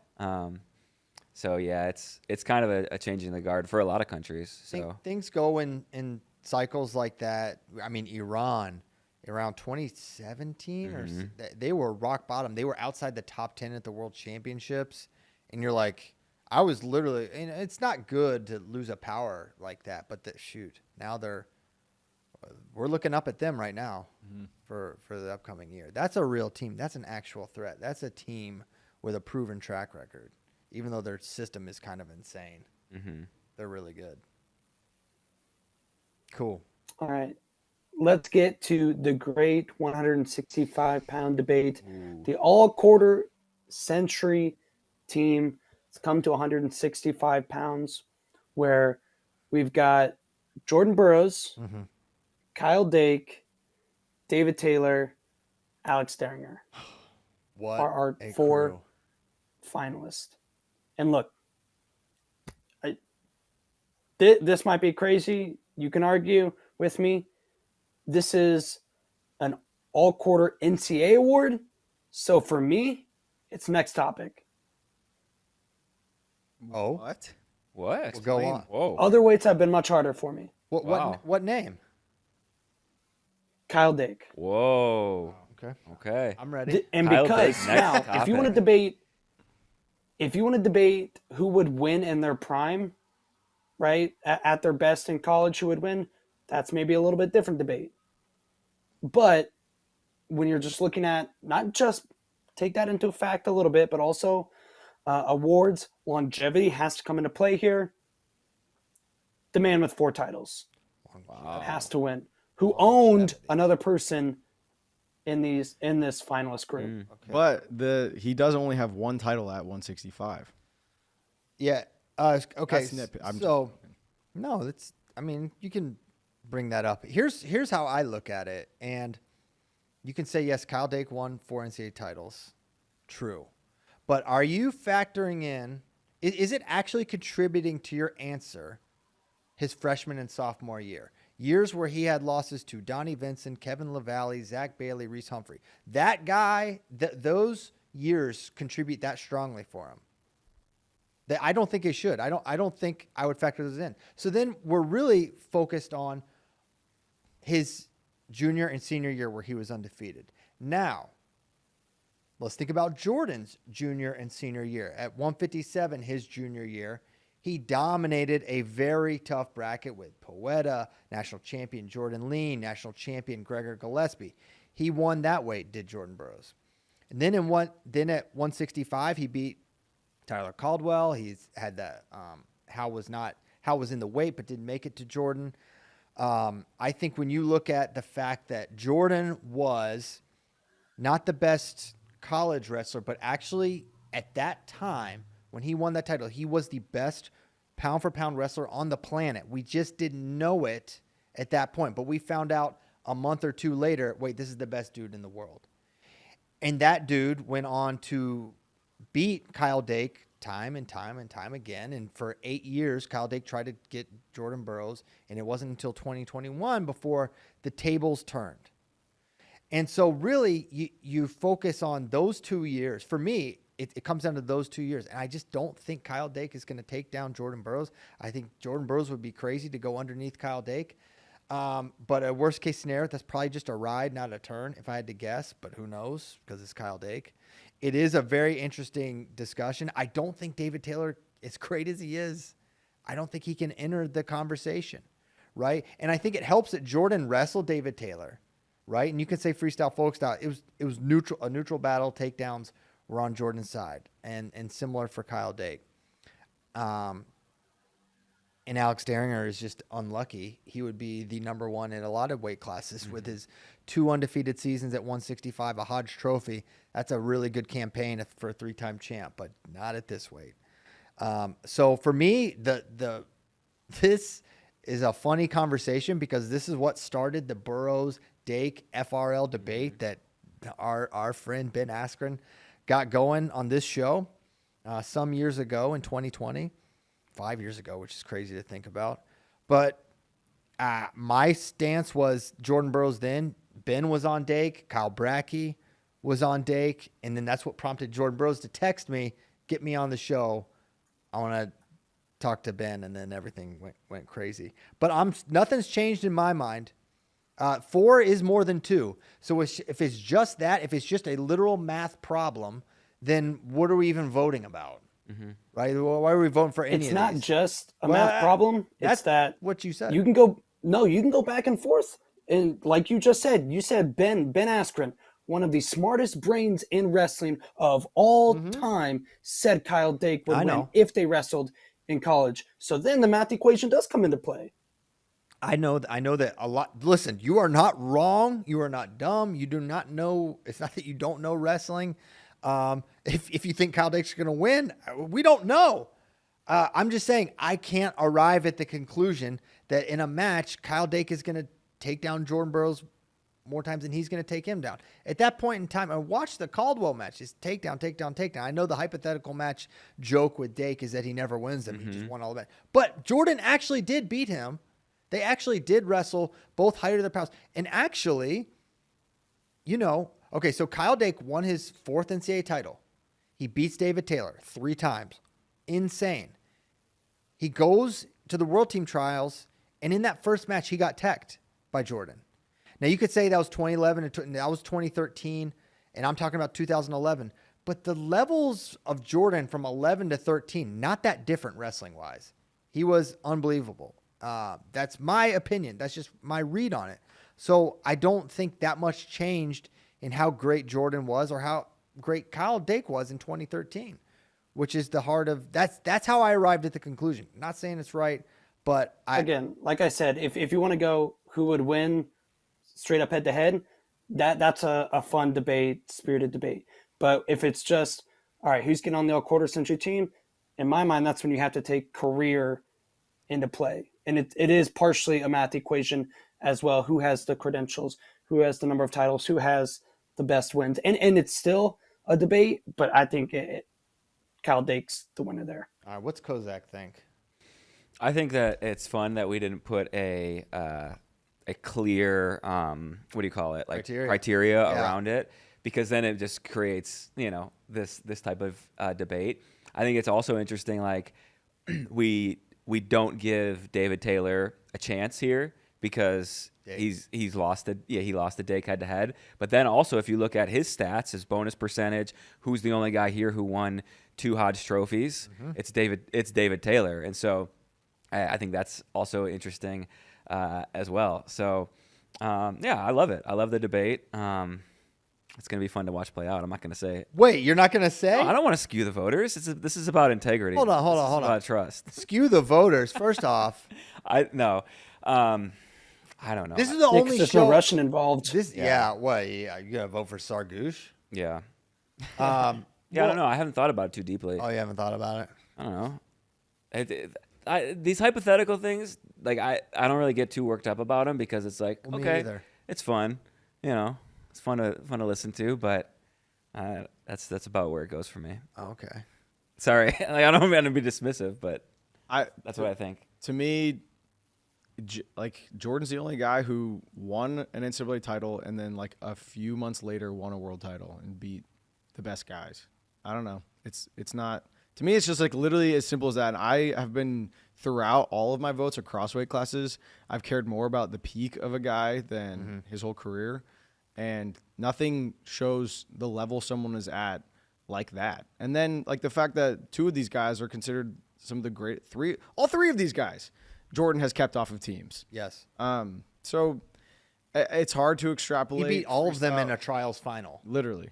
So yeah, it's kind of a changing the guard for a lot of countries. So Things go in cycles like that. I mean, Iran around 2017 or they were rock bottom. They were outside the top 10 at the World Championships, and you're like, I was literally. And it's not good to lose a power like that, but shoot, now we're looking up at them right now for the upcoming year. That's a real team. That's an actual threat. That's a team with a proven track record, even though their system is kind of insane. They're really good. Cool. All right. Let's get to the great 165-pound debate. The all-quarter century team has come to 165 pounds, where we've got Jordan Burroughs, Kyle Dake, David Taylor, Alex Derringer. What are our a four crew. finalists. And look, this might be crazy. You can argue with me. This is an all-quarter NCAA award. So for me, it's next topic. Oh, What? what? Well, go on. Whoa. Other weights have been much harder for me. Wow. What name? Kyle Dake. Whoa. Okay, Okay. I'm ready. And Kyle because Dake's now, next if you want to debate who would win in their prime, right, at their best in college, who would win, that's maybe a little bit different debate. But when you're just looking at, not just take that into fact a little bit, but also awards, longevity has to come into play here. The man with 4 titles has to win, who owned another person in this finalist group. But he does only have one title at 165. Yeah. Okay. That's nitpick. I'm So, no, that's. I mean, you can bring that up. Here's how I look at it, and you can say yes. Kyle Dake won 4 NCAA titles. True, but are you factoring in? Is it actually contributing to your answer? His freshman and sophomore years where he had losses to Donnie Vincent, Kevin LaValle, Zach Bailey, Reese Humphrey. That guy, those years contribute that strongly for him. I don't think it should. I don't think I would factor those in. So then we're really focused on his junior and senior year where he was undefeated. Now, let's think about Jordan's junior and senior year. At 157, his junior year, he dominated a very tough bracket with Poeta, national champion Jordan Lean, national champion Gregor Gillespie. He won that weight, did Jordan Burroughs. And then at 165, he beat Tyler Caldwell. He's had that Hal was in the weight but didn't make it to Jordan. I think when you look at the fact that Jordan was not the best college wrestler, but actually at that time when he won that title, he was the best pound-for-pound wrestler on the planet. We just didn't know it at that point, but we found out a month or two later, wait, this is the best dude in the world. And that dude went on to beat Kyle Dake time and time and time again. And for 8 years, Kyle Dake tried to get Jordan Burroughs, and it wasn't until 2021 before the tables turned. And so really, you focus on those 2 years. For me, it comes down to those 2 years. And I just don't think Kyle Dake is going to take down Jordan Burroughs. I think Jordan Burroughs would be crazy to go underneath Kyle Dake. But a worst case scenario, that's probably just a ride, not a turn, if I had to guess. But who knows, because it's Kyle Dake. It is a very interesting discussion. I don't think David Taylor, as great as he is, I don't think he can enter the conversation, right? And I think it helps that Jordan wrestled David Taylor, right? And you can say freestyle, folk style. It was neutral, a neutral battle. Takedowns were on Jordan's side, and similar for Kyle Dake. And Alex Derringer is just unlucky. He would be the number one in a lot of weight classes with his 2 undefeated seasons at 165, a Hodge Trophy. That's a really good campaign for a 3-time champ, but not at this weight. So for me, this is a funny conversation because this is what started the Burroughs Dake FRL debate that our friend Ben Askren got going on this show some years ago in 2020. 5 years ago, which is crazy to think about. But my stance was Jordan Burroughs then. Ben was on Dake, Kyle Brackey, was on Dake, and then that's what prompted Jordan Burroughs to text me, get me on the show. I want to talk to Ben, and then everything went crazy. But nothing's changed in my mind. 4 is more than 2. So if it's just that, if it's just a literal math problem, then what are we even voting about? Right? Why are we voting for any of these? It's not just a math problem. That's It's that what you said. you can go back and forth. And like you just said, Ben Askren, one of the smartest brains in wrestling of all time, said Kyle Dake would win if they wrestled in college. So then the math equation does come into play. I know that a lot. Listen, you are not wrong. You are not dumb. You do not know. It's not that you don't know wrestling. If you think Kyle Dake's going to win, we don't know. I'm just saying I can't arrive at the conclusion that in a match, Kyle Dake is going to take down Jordan Burroughs more times than he's going to take him down. At that point in time, I watched the Caldwell match. It's takedown, takedown, takedown. I know the hypothetical match joke with Dake is that he never wins them. He just won all the match. But Jordan actually did beat him. They actually did wrestle both height of their powers. And actually, so Kyle Dake won his 4th NCAA title. He beats David Taylor 3 times. Insane. He goes to the World Team trials, and in that first match, he got teched by Jordan. Now, you could say that was 2011 and that was 2013, and I'm talking about 2011. But the levels of Jordan from 11 to 13, not that different wrestling-wise. He was unbelievable. That's my opinion. That's just my read on it. So I don't think that much changed in how great Jordan was or how great Kyle Dake was in 2013, which is the heart of that's how I arrived at the conclusion. Not saying it's right, but Again, like I said, if you want to go who would win straight up head to head, that's a fun debate, spirited debate. But if it's just, all right, who's getting on the all-quarter century team? In my mind, that's when you have to take career into play. And it is partially a math equation as well. Who has the credentials? Who has the number of titles? Who has the best wins? And it's still a debate, but I think Kyle Dake's the winner there. all right, what's Kozak think? I think that it's fun that we didn't put a clear what do you call it, like criteria around it, because then it just creates this type of debate. I think it's also interesting, like we don't give David Taylor a chance here because he's lost he lost the Dake head to head. But then also, if you look at his stats, his bonus percentage, who's the only guy here who won 2 Hodge trophies? It's David Taylor, and so I think that's also interesting as well. So I love it. I love the debate. It's going to be fun to watch play out. I'm not going to say it. Wait, you're not going to say? No, I don't want to skew the voters. This is about integrity. Hold on. About trust. Skew the voters. First off, I don't know. this is the only There's show. no Russian involved. What? Yeah, you gonna vote for Sargouche? Yeah. I don't know. I haven't thought about it too deeply. Oh, you haven't thought about it? I don't know. These hypothetical things, like I don't really get too worked up about them because it's like, Me okay, either. it's fun. It's fun to listen to, but that's about where it goes for me. Oh, okay. Sorry, like, I don't mean to be dismissive, but that's what I think. To me, like Jordan's the only guy who won an NCAA title and then like a few months later won a world title and beat the best guys. I don't know. It's not, to me, it's just like literally as simple as that. And I have been throughout all of my votes across weight classes, I've cared more about the peak of a guy than his whole career. And nothing shows the level someone is at like that. And then like the fact that 2 of these guys are considered some of the all 3 of these guys, Jordan has kept off of teams. Yes. So it's hard to extrapolate. He beat all of them in a trials final. Literally.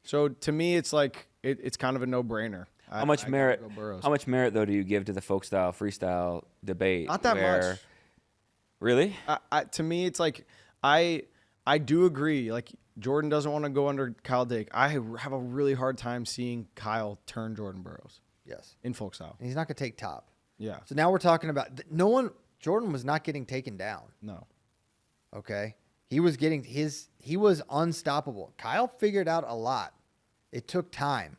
So to me, it's like it's kind of a no-brainer. How much merit though do you give to the folk style freestyle debate? Not that much. Really? To me, it's like I do agree. Like Jordan doesn't want to go under Kyle Dake. I have a really hard time seeing Kyle turn Jordan Burroughs. Yes. In folk style. And he's not going to take top. Yeah. So now we're talking about Jordan was not getting taken down. No. Okay. He was unstoppable. Kyle figured out a lot. It took time.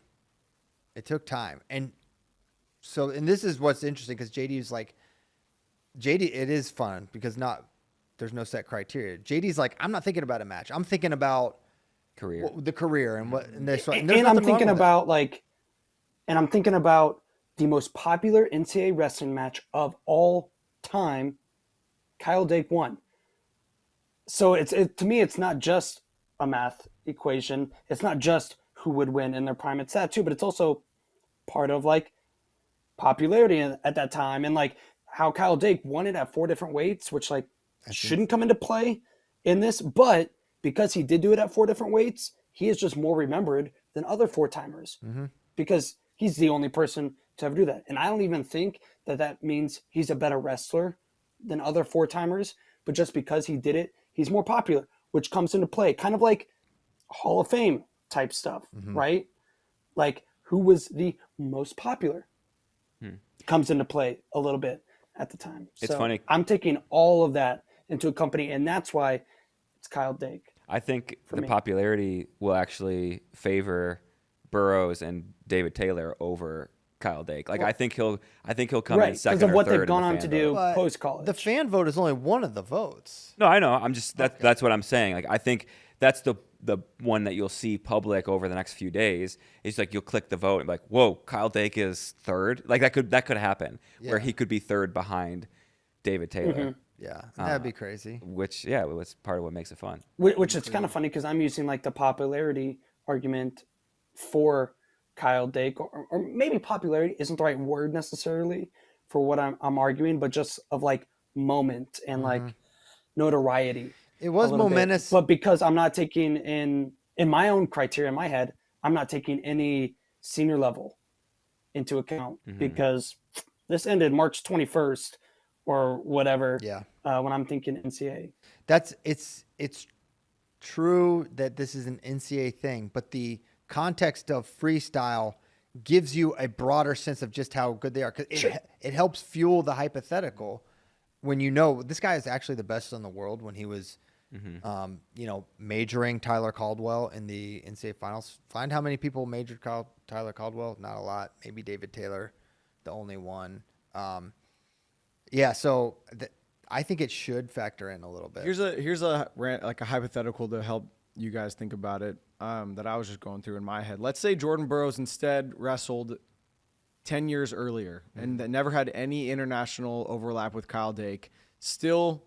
And this is what's interesting because JD's like, it is fun because there's no set criteria. JD's like, I'm not thinking about a match. I'm thinking about career. the career and what and there's And nothing I'm wrong thinking with about the most popular NCAA wrestling match of all time. Kyle Dake won. So to me, it's not just a math equation. It's not just who would win in their prime. It's that too, but it's also part of like popularity at that time and like how Kyle Dake won it at 4 different weights, which like shouldn't come into play in this, but because he did do it at 4 different weights, he is just more remembered than other 4-timers because he's the only person to ever do that. And I don't even think that means he's a better wrestler than other 4-timers, but just because he did it, he's more popular, which comes into play, kind of like Hall of Fame type stuff, right? Like who was the most popular comes into play a little bit at the time. It's So funny. I'm taking all of that into a company, and that's why it's Kyle Dake. I think the me. popularity will actually favor Burroughs and David Taylor over Kyle Dake. Like I think he'll come Right, in second because of or what third they've in gone the on fan to vote. do But post-college. the fan vote is only one of the votes. No, I know. I'm just that's what I'm saying. Like I think that's the one that you'll see public over the next few days. Is like you'll click the vote and be like, whoa, Kyle Dake is third. Like that could happen where Yeah. he could be third behind David Taylor. Yeah, that'd be crazy. Which was part of what makes it fun. Which is kind of funny because I'm using like the popularity argument for Kyle Dake, or maybe popularity isn't the right word necessarily for what I'm arguing, but just of like moment and like notoriety. It was a little bit. momentous. But because I'm not taking in my own criteria in my head, I'm not taking any senior level into account because this ended March 21st or whatever. Yeah. When I'm thinking NCAA. It's true that this is an NCAA thing, but the context of freestyle gives you a broader sense of just how good they are. 'Cause it helps fuel the hypothetical when you know this guy is actually the best in the world. When he was, majoring Tyler Caldwell in the NCAA finals. Find how many people majored Tyler Caldwell. Not a lot. Maybe David Taylor, the only one. So I think it should factor in a little bit. Here's a rant, like a hypothetical to help you guys think about it, that I was just going through in my head. Let's say Jordan Burroughs instead wrestled 10 years earlier and that never had any international overlap with Kyle Dake, still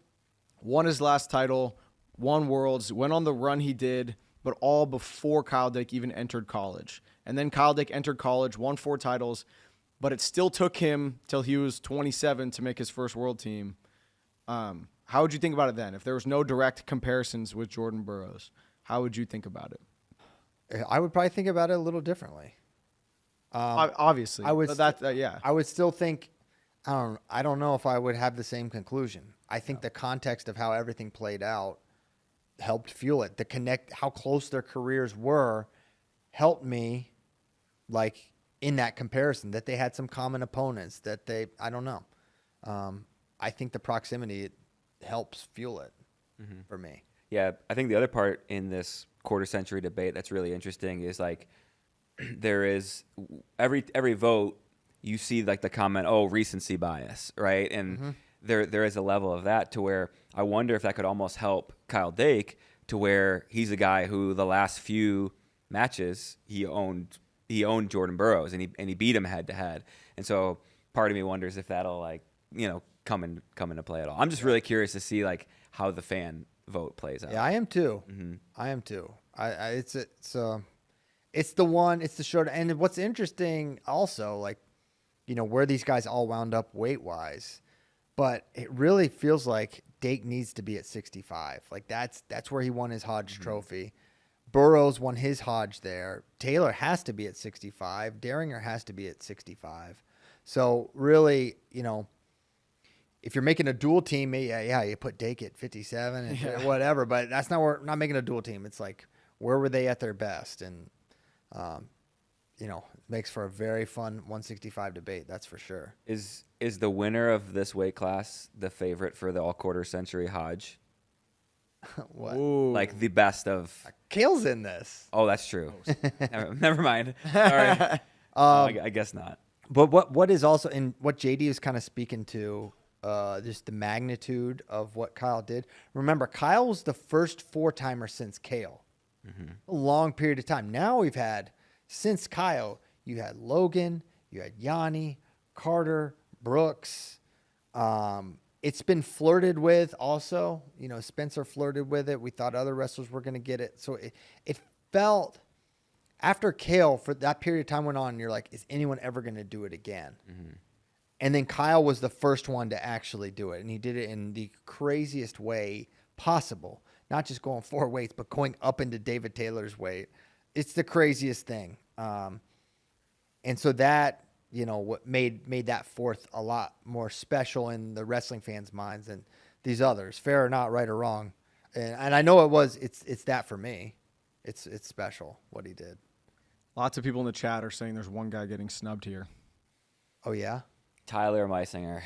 won his last title, won Worlds, went on the run he did, but all before Kyle Dake even entered college. And then Kyle Dake entered college, won 4 titles, but it still took him till he was 27 to make his first World Team. How would you think about it then? If there was no direct comparisons with Jordan Burroughs, how would you think about it? I would probably think about it a little differently. Obviously, I would but yeah. I would still think. I don't know if I would have the same conclusion. I think the context of how everything played out helped fuel it. How close their careers were helped me, like in that comparison, that they had some common opponents. I don't know. I think the proximity helps fuel it for me. Yeah, I think the other part in this quarter century debate that's really interesting is like there is every vote you see like the comment, oh, recency bias, right? And there is a level of that to where I wonder if that could almost help Kyle Dake to where he's a guy who the last few matches he owned Jordan Burroughs and he beat him head to head. And so part of me wonders if that'll like, come into play at all. I'm just really curious to see like how the fan vote plays out. Yeah, I am too. I am too. It's the short. And what's interesting also, like, where these guys all wound up weight wise, but it really feels like Dake needs to be at 65. Like that's where he won his Hodge trophy. Burroughs won his Hodge there. Taylor has to be at 65. Daringer has to be at 65. So really, if you're making a dual team, you put Dake at 57 and whatever, but that's not not making a dual team. It's like, where were they at their best? And, makes for a very fun 165 debate. That's for sure. Is the winner of this weight class the favorite for the all quarter century Hodge? What? Ooh. Like the best of. Kale's in this. Oh, that's true. Never mind. Sorry. I guess not. But what is also, and what JD is kind of speaking to, just the magnitude of what Kyle did. Remember, Kyle was the first 4-timer since Kale. A long period of time. Now we've had, since Kyle, you had Logan, you had Yanni, Carter, Brooks. It's been flirted with also. You know, Spencer flirted with it. We thought other wrestlers were going to get it. So it felt, after Kale, for that period of time went on, you're like, is anyone ever going to do it again? And then Kyle was the first one to actually do it. And he did it in the craziest way possible. Not just going 4 weights, but going up into David Taylor's weight. It's the craziest thing. And so that, you know, what made that fourth a lot more special in the wrestling fans' minds than these others. Fair or not, right or wrong. And I know it's that for me. It's special what he did. Lots of people in the chat are saying there's one guy getting snubbed here. Oh, yeah? Tyler Meisinger.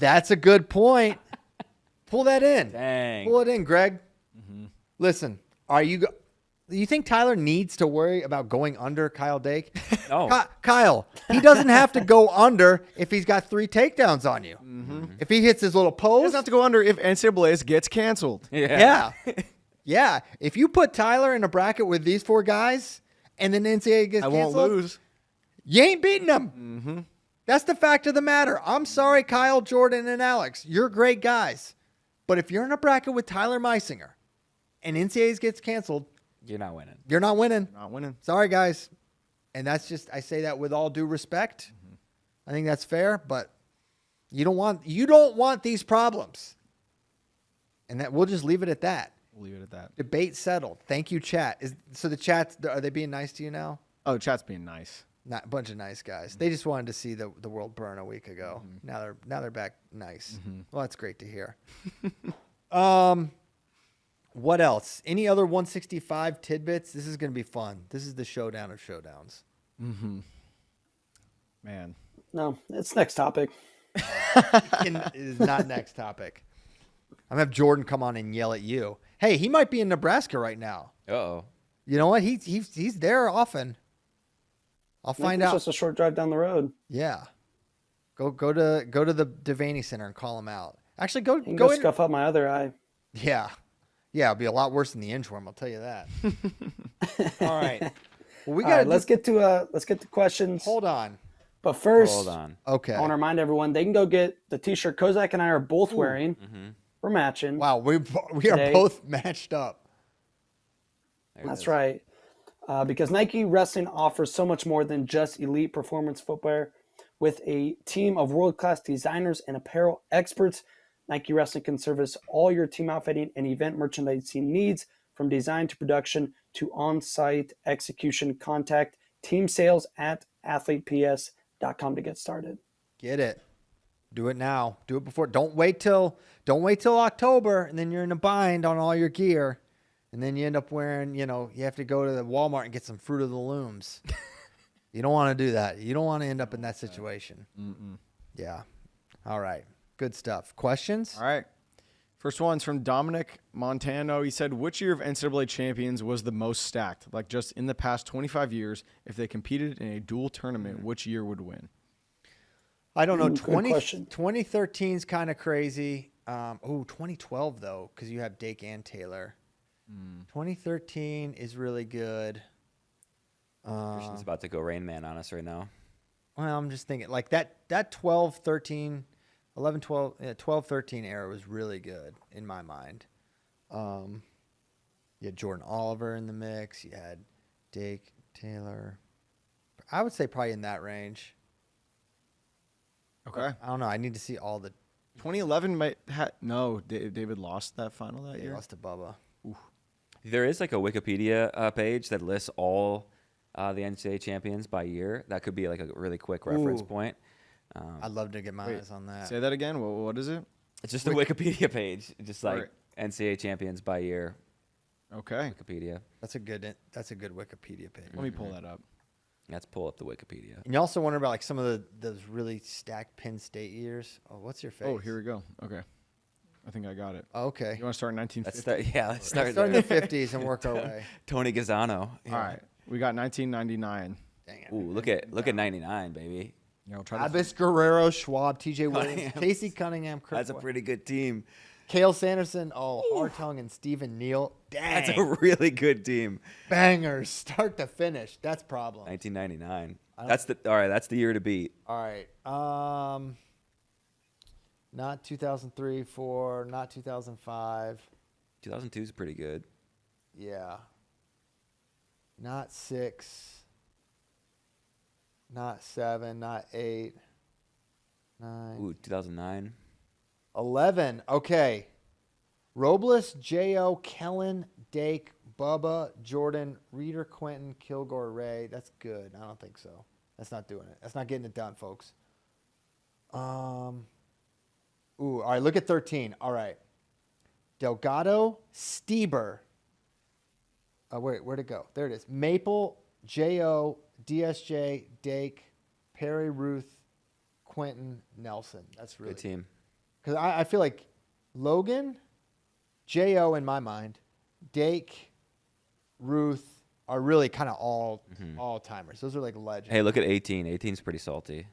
That's a good point. Pull that in. Dang. Pull it in, Greg. Listen, you think Tyler needs to worry about going under Kyle Dake? No. Kyle, he doesn't have to go under if he's got 3 takedowns on you. If he hits his little He pose. doesn't have to go under if NCAA gets canceled. Yeah. Yeah. If you put Tyler in a bracket with these 4 guys and then NCAA gets I won't canceled, lose. you ain't beating them. That's the fact of the matter. I'm sorry, Kyle, Jordan, and Alex. You're great guys. But if you're in a bracket with Tyler Meisinger and NCAA gets canceled, You're not winning. you're not winning. Not winning. Sorry, guys. And that's just, I say that with all due respect. I think that's fair, but you don't want these problems. And that we'll just leave it at that. We'll leave it at that. Debate settled. Thank you, chat. So the chats, are they being nice to you now? Oh, chat's being nice. Not a bunch of nice guys. They just wanted to see the world burn a week ago. Now they're back nice. Well, that's great to hear. What else? Any other 165 tidbits? This is going to be fun. This is the showdown of showdowns. Man. No, it's next topic. It is not next topic. I'm gonna have Jordan come on and yell at you. Hey, he might be in Nebraska right now. Uh-oh. You know what? He's there often. I'll find It's out. just a short drive down the road. Yeah. Go to the Devaney Center and call him out. Actually, You can go go in. scuff up my other eye. Yeah. Yeah, it'll be a lot worse than the inchworm, I'll tell you that. All right. Well, we All got right, let's get to questions. hold on. But first, Hold on. Okay. I want to remind everyone they can go get the T-shirt Kozak and I are both wearing. We're matching. Wow, we are Today. both matched up. There it That's is. right. Because Nike Wrestling offers so much more than just elite performance footwear. With a team of world-class designers and apparel experts, Nike Wrestling can service all your team outfitting and event merchandising needs, from design to production to on-site execution. Contact team sales at athleteps.com to get started. Get it. Do it now. Do it before. Don't wait till October and then you're in a bind on all your gear. And then you end up wearing, you have to go to the Walmart and get some Fruit of the Looms. You don't want to do that. You don't want to end up in that situation. Yeah. All right. Good stuff. Questions? All right. First one's from Dominic Montano. He said, which year of NCAA champions was the most stacked? Like just in the past 25 years, if they competed in a dual tournament, which year would win? I don't know. Good question. 2013 is kind of crazy. 2012, though, because you have Dake and Taylor. 2013 is really good. Christian's about to go Rain Man on us right now. Well, I'm just thinking like that 12, 13, 11, 12, 12, 13 era was really good in my mind. You had Jordan Oliver in the mix. You had Dake, Taylor. I would say probably in that range. Okay. I don't know. I need to see all the. 2011 might David lost that final that They year. lost to Bubba. There is like a Wikipedia page that lists all the NCAA champions by year. That could be like a really quick reference Ooh. point. I'd love to get my Wait, eyes on that. Say that again. What is it? It's just a Wikipedia page, just like Alright. NCAA champions by year. Okay. Wikipedia. That's a good Wikipedia page. Let me pull that up. Let's pull up the Wikipedia. And you also wonder about like some of those really stacked Penn State years. Oh, what's your face? Oh, here we go. Okay. I think I got it. Okay. You want to start in 1950? Let's start Let's start in the there. 50s and work our way. Tony Gazzano. All right. We got 1999. Dang it. Ooh, look at 99, baby. Yeah, I'll try to. Abbas, Guerrero, Schwab, TJ Williams, Cunningham. Casey Cunningham, Kurt That's a White. pretty good team. Kale Sanderson, Hartung, and Stephen Neal. Dang. That's a really good team. Bangers, start to finish. That's problem. 1999. That's the year to beat. All right. Not 2003, 4, not 2005. 2002 is pretty good. Yeah. Not 6. Not 7, not 8. 9. Ooh, 2009. 11. Okay. Robles, J.O., Kellen, Dake, Bubba, Jordan, Reeder, Quentin, Kilgore, Ray. That's good. I don't think so. That's not doing it. That's not getting it done, folks. All right, look at 13. All right. Delgado, Stieber. Where'd it go? There it is. Maple, J.O., DSJ, Dake, Perry, Ruth, Quentin, Nelson. That's really Good team. because I feel like Logan, J.O. in my mind, Dake, Ruth are really kind of all timers. Those are like legends. Hey, look at 18. 18's pretty salty.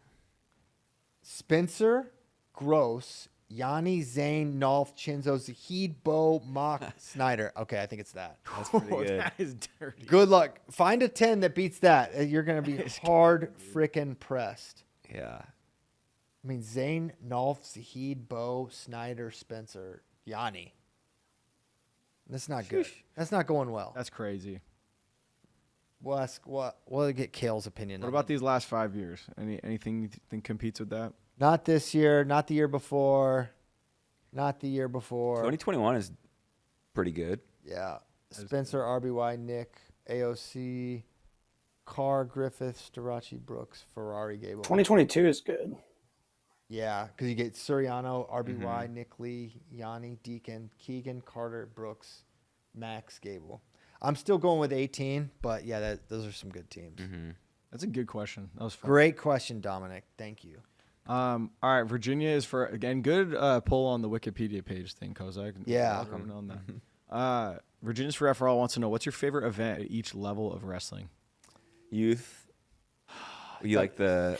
Spencer, Gross, Yanni, Zane, Nolf, Chinzo, Zahid, Bo, Mock, Snyder. Okay, I think it's that. That's pretty good. That is dirty. Good luck. Find a 10 that beats that. You're going to be hard freaking pressed. Yeah. I mean, Zane, Nolf, Zahid, Bo, Snyder, Spencer, Yanni. That's not good. That's not going well. That's crazy. We'll get Kale's opinion. What on about it. these last 5 years? Anything you think competes with that? Not this year. Not the year before. Not the year before. 2021 is pretty good. Yeah. Spencer, RBY, Nick, AOC, Carr, Griffith, Starachi, Brooks, Ferrari, Gable. 2022 is good. Yeah, because you get Suriano, RBY, Nick Lee, Yanni, Deacon, Keegan, Carter, Brooks, Max, Gable. I'm still going with 18, but yeah, those are some good teams. That's a good question. That was fun. Great question, Dominic. Thank you. All right, Virginia is for, again, good pull on the Wikipedia page thing, Kozak. Yeah. Welcome on that. Virginia's for FRL wants to know, what's your favorite event at each level of wrestling? Youth. You like the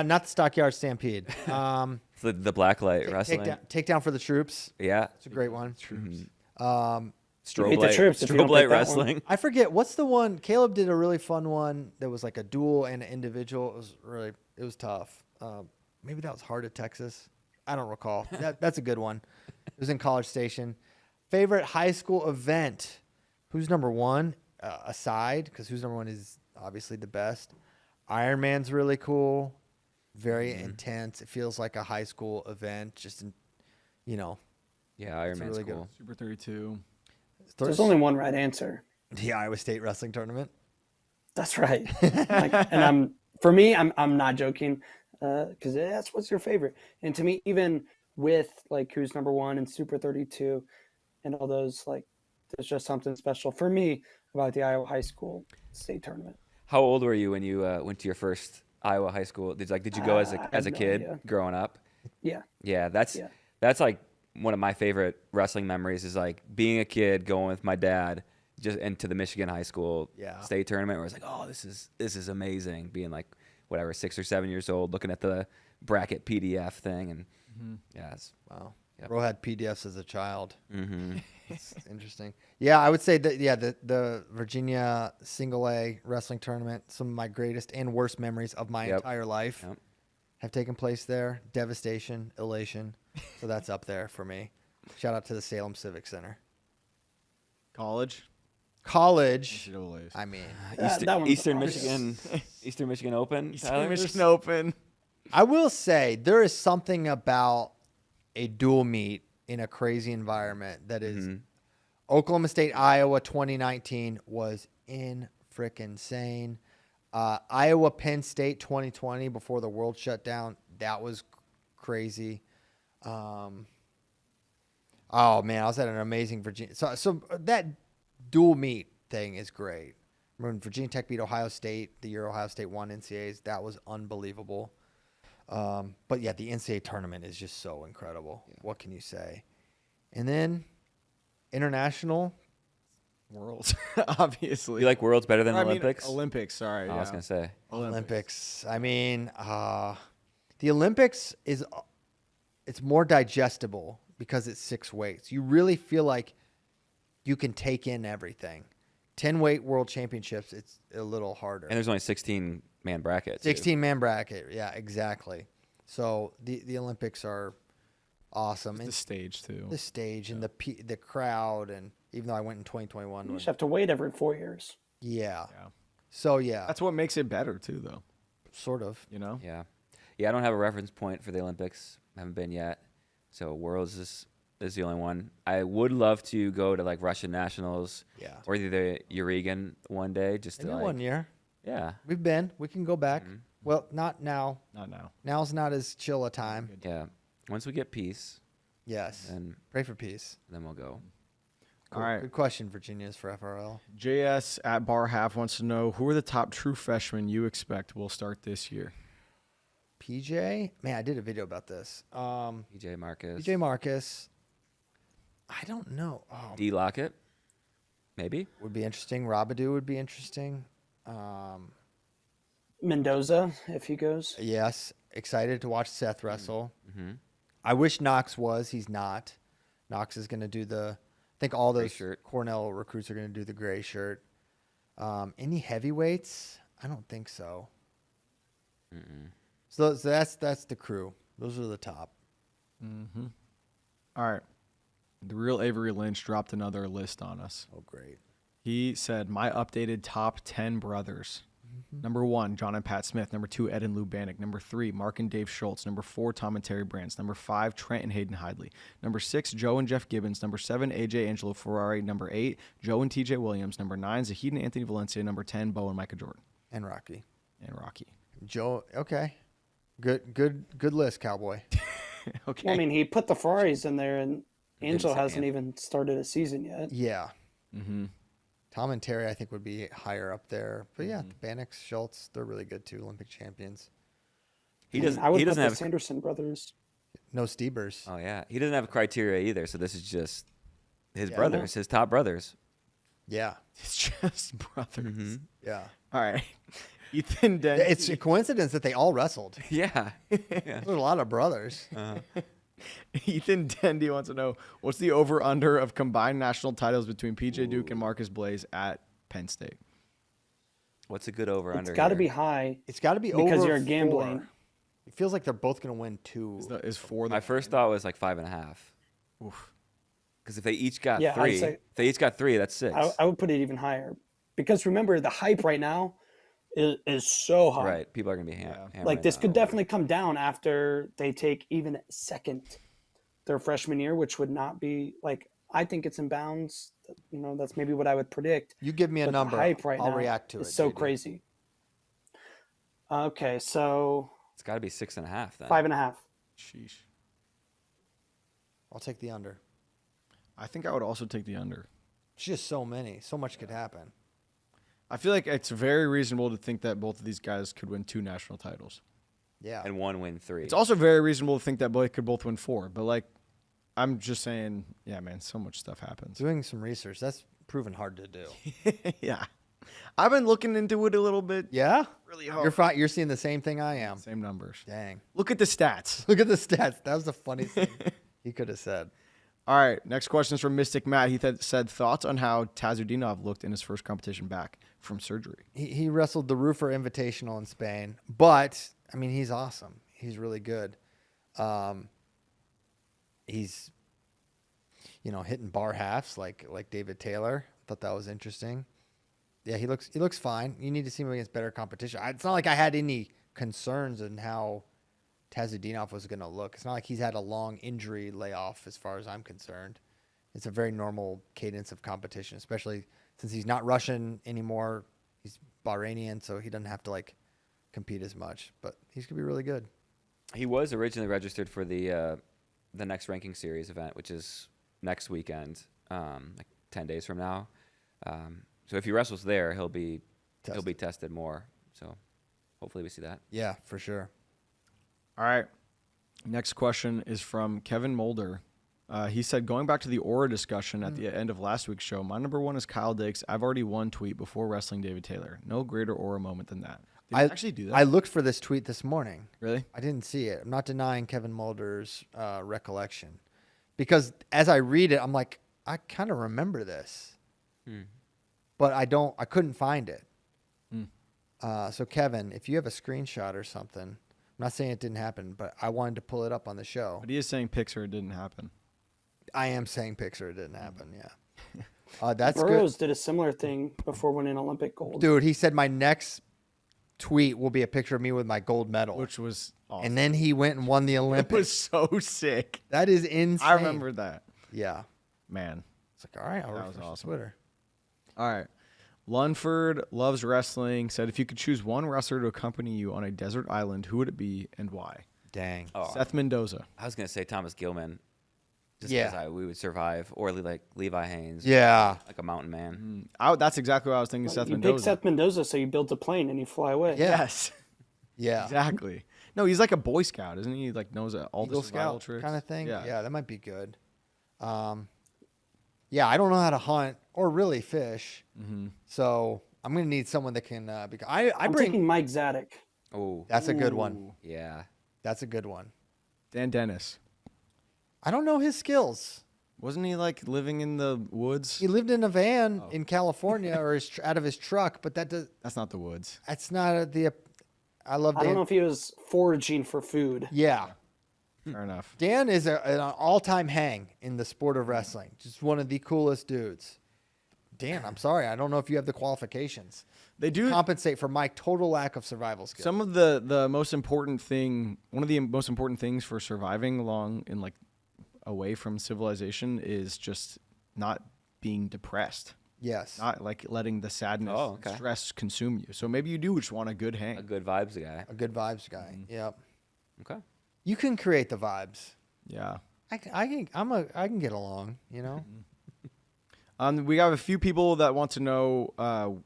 Not the Stockyard Stampede. the blacklight wrestling? Takedown for the Troops. Yeah. It's a great one. Strobe beat the light, troops if you don't strobe light pick that one. wrestling. I forget what's the one. Caleb did a really fun one that was like a duel and an individual. It was tough. Maybe that was Heart of Texas. I don't recall. That's a good one. It was in College Station. Favorite high school event? Who's number one? Aside, because who's number one is obviously the best. Ironman's really cool. Very intense. It feels like a high school event. Just, Yeah, Iron Man's really good. cool. Super 32. There's only one right answer. the Iowa State wrestling tournament. That's right. And I'm not joking, because that's what's your favorite. And to me, even with like who's number one and Super 32 and all those, like, there's just something special for me about the Iowa High School State Tournament. How old were you when you went to your first Iowa high school? Did you go as I a have no kid idea. growing up? Yeah. Yeah, that's like one of my favorite wrestling memories is like being a kid going with my dad just into the Michigan high school state tournament where it's like, oh, this is amazing. Being like whatever 6 or 7 years old, looking at the bracket PDF thing, and Wow. Yep. Bro had PDFs as a child. It's interesting. Yeah, I would say that. Yeah, the Virginia Single A wrestling tournament. Some of my greatest and worst memories of my entire life have taken place there. Devastation, elation. So that's up there for me. Shout out to the Salem Civic Center. College. NCAAs. I mean, that one's Eastern obvious. Michigan, Eastern Michigan Open. Tyler? Michigan Open. I will say there is something about a dual meet in a crazy environment that is Oklahoma State, Iowa 2019 was freaking insane. Iowa, Penn State 2020 before the world shut down. That was crazy. Oh man, I was at an amazing Virginia. So that dual meet thing is great. When Virginia Tech beat Ohio State the year Ohio State won NCAAs, that was unbelievable. But yeah, the NCAA tournament is just so incredible. Yeah. What can you say? And then international Worlds, obviously. You like Worlds better than I mean, Olympics? Olympics, sorry. I was gonna say Olympics. I mean, the Olympics it's more digestible because it's 6 weights. You really feel like you can take in everything. 10-weight world championships, it's a little harder. And there's only 16-man bracket. 16-man bracket. Yeah, exactly. So the Olympics are awesome. The stage too. The stage and the crowd, and even though I went in 2021. You just have to wait every 4 years. Yeah. Yeah. So, yeah. That's what makes it better too, though. Sort of. You know. Yeah. Yeah, I don't have a reference point for the Olympics. I haven't been yet. So Worlds is the only one. I would love to go to like Russian Nationals. Yeah. Or the Urigan one day, just to Maybe like. 1 year. Yeah. We've been. We can go back. Mm-hmm. Well, not now. Not now. Now's not as chill a time. Yeah. Once we get peace, Yes. then Pray for peace. we'll go. Cool. All right. Good question, Virginia's for FRL. JS at Bar Half wants to know who are the top true freshmen you expect will start this year. PJ? Man, I did a video about this. PJ Marcus. PJ Marcus. I don't know. Oh, D Lockett. Maybe. would be interesting. Rabadou would be interesting. Mendoza, if he goes. Yes. Excited to watch Seth wrestle. Mm-hmm. I wish Knox was. He's not. Knox is going to do I think all Gray those shirt. Cornell recruits are going to do the gray shirt. Any heavyweights? I don't think so. So that's the crew. Those are the top. Mm-hmm. All right. The real Avery Lynch dropped another list on us. Oh, great. He said, my updated top 10 brothers. Number 1, John and Pat Smith. Number 2, Ed and Lou Bannock. Number 3, Mark and Dave Schultz. Number 4, Tom and Terry Brands. Number 5, Trent and Hayden Hidley. Number 6, Joe and Jeff Gibbons. Number 7, AJ Angelo Ferrari. Number 8, Joe and TJ Williams. Number 9, Zahid and Anthony Valencia. Number 10, Bo and Micah Jordan. And Rocky. And Rocky. Joe, okay. Good list, Cowboy. Okay. Well, I mean, he put the Ferraris in there, and Didn't Angelo say hasn't him. even started a season yet. Yeah. Mm-hmm. Tom and Terry, I think, would be higher up there. But yeah, the Bannocks, Schultz, they're really good too. Olympic champions. He And doesn't. I would He put doesn't the have. Sanderson brothers. No Steebers. Oh yeah. He doesn't have criteria either. So this is just his Yeah. brothers, his top brothers. Yeah. It's just brothers. Yeah. All right. Ethan Dent. It's a coincidence that they all wrestled. Yeah. There's a lot of brothers. Ethan Dendy wants to know what's the over-under of combined national titles between PJ Duke and Marcus Blaze at Penn State. What's a good over under? It's got to be high. It's got to be Because over you're gambling. 4. It feels like they're both going to win 2. Is 4 the My first thought was like 5.5. Oof. Because if they each got Yeah, I'd 3, say- if they each got 3, that's 6. I would put it even higher. Because remember, the hype right now is so high. Right. People are gonna be hammering Like, this that could over. definitely come down after they take even second their freshman year, which would not be, like, I think it's in bounds. You know, that's maybe what I would predict. You give me a But number. the hype right I'll now react to it. is so JD. crazy. Okay, so It's got to be 6.5 then. 5.5. Sheesh. I'll take the under. I think I would also take the under. It's just so many. So much could happen. I feel like it's very reasonable to think that both of these guys could win 2 national titles. Yeah. And one win 3. It's also very reasonable to think that they could both win 4. But, like, I'm just saying, yeah, man, so much stuff happens. Doing some research. That's proven hard to do. Yeah. I've been looking into it a little bit. Yeah? Really hard. You're fine. You're seeing the same thing I am. Same numbers. Dang. Look at the stats. Look at the stats. That was the funniest thing he could have said. All right, next question is from Mystic Matt. He said, thoughts on how Tazudinov looked in his first competition back from surgery. He wrestled the Roofer Invitational in Spain, but I mean, he's awesome. He's really good. He's, hitting bar halves like David Taylor. Thought that was interesting. Yeah, he looks fine. You need to see him against better competition. It's not like I had any concerns in how Tazudinov was going to look. It's not like he's had a long injury layoff as far as I'm concerned. It's a very normal cadence of competition, especially since he's not Russian anymore. He's Bahrainian, so he doesn't have to compete as much. But he's going to be really good. He was originally registered for the next ranking series event, which is next weekend, like 10 days from now. So if he wrestles there, he'll be tested more. So hopefully we see that. Yeah, for sure. All right, next question is from Kevin Mulder. He said, going back to the aura discussion at the end of last week's show, my number 1 is Kyle Dake's I've already won tweet before wrestling David Taylor. No greater aura moment than that. Did he actually do that? I looked for this tweet this morning. Really? I didn't see it. I'm not denying Kevin Mulder's recollection. because as I read it, I'm like, I kind of remember this, but I couldn't find it. So Kevin, if you have a screenshot or something, I'm not saying it didn't happen, but I wanted to pull it up on the show. But he is saying Pixar didn't happen. I am saying Pixar it didn't happen. Yeah. That's Burroughs good. did a similar thing before winning Olympic gold. Dude, he said my next tweet will be a picture of me with my gold medal. Which was awesome. And then he went and won the It Olympics. was so sick. That is insane. I remember that. Yeah. Man. It's like, all right, I'll That was refresh awesome. Twitter. All right. Lunford loves wrestling. Said if you could choose one wrestler to accompany you on a desert island, who would it be and why? Dang. Oh, Seth Mendoza. I was gonna say Thomas Gilman, just Yeah. because we would survive, or like Levi Haynes, Yeah. like a mountain man. That's exactly what I was thinking. Seth you Mendoza. pick Seth Mendoza, so you build a plane and you fly away. Yeah. Yes. Yeah. Exactly. No, he's like a Boy Scout, isn't he? Like knows all Eagle the survival Scout tricks kind of thing. Yeah. Yeah, that might be good. Yeah, I don't know how to hunt or really fish, so I'm gonna need someone that can. I'm bring. taking Mike Zadek. Oh, That's a good one. yeah. That's a good one. Dan Dennis. I don't know his skills. Wasn't he like living in the woods? He lived in a van in California or out of his truck, but That's not the woods. that's not the. I love Dan. I don't know if he was foraging for food. Yeah. Fair enough. Dan is an all-time hang in the sport of wrestling. Just one of the coolest dudes. Dan, I'm sorry. I don't know if you have the qualifications. They do Compensate for my total lack of survival skills. some of the most important thing. One of the most important things for surviving along in like away from civilization is just not being depressed. Yes. Not like letting the sadness, Oh, okay. and stress consume you. So maybe you do just want a good hang. A good vibes guy. A good vibes guy. Yep. Okay. You can create the vibes. Yeah. I can get along, you know? We have a few people that want to know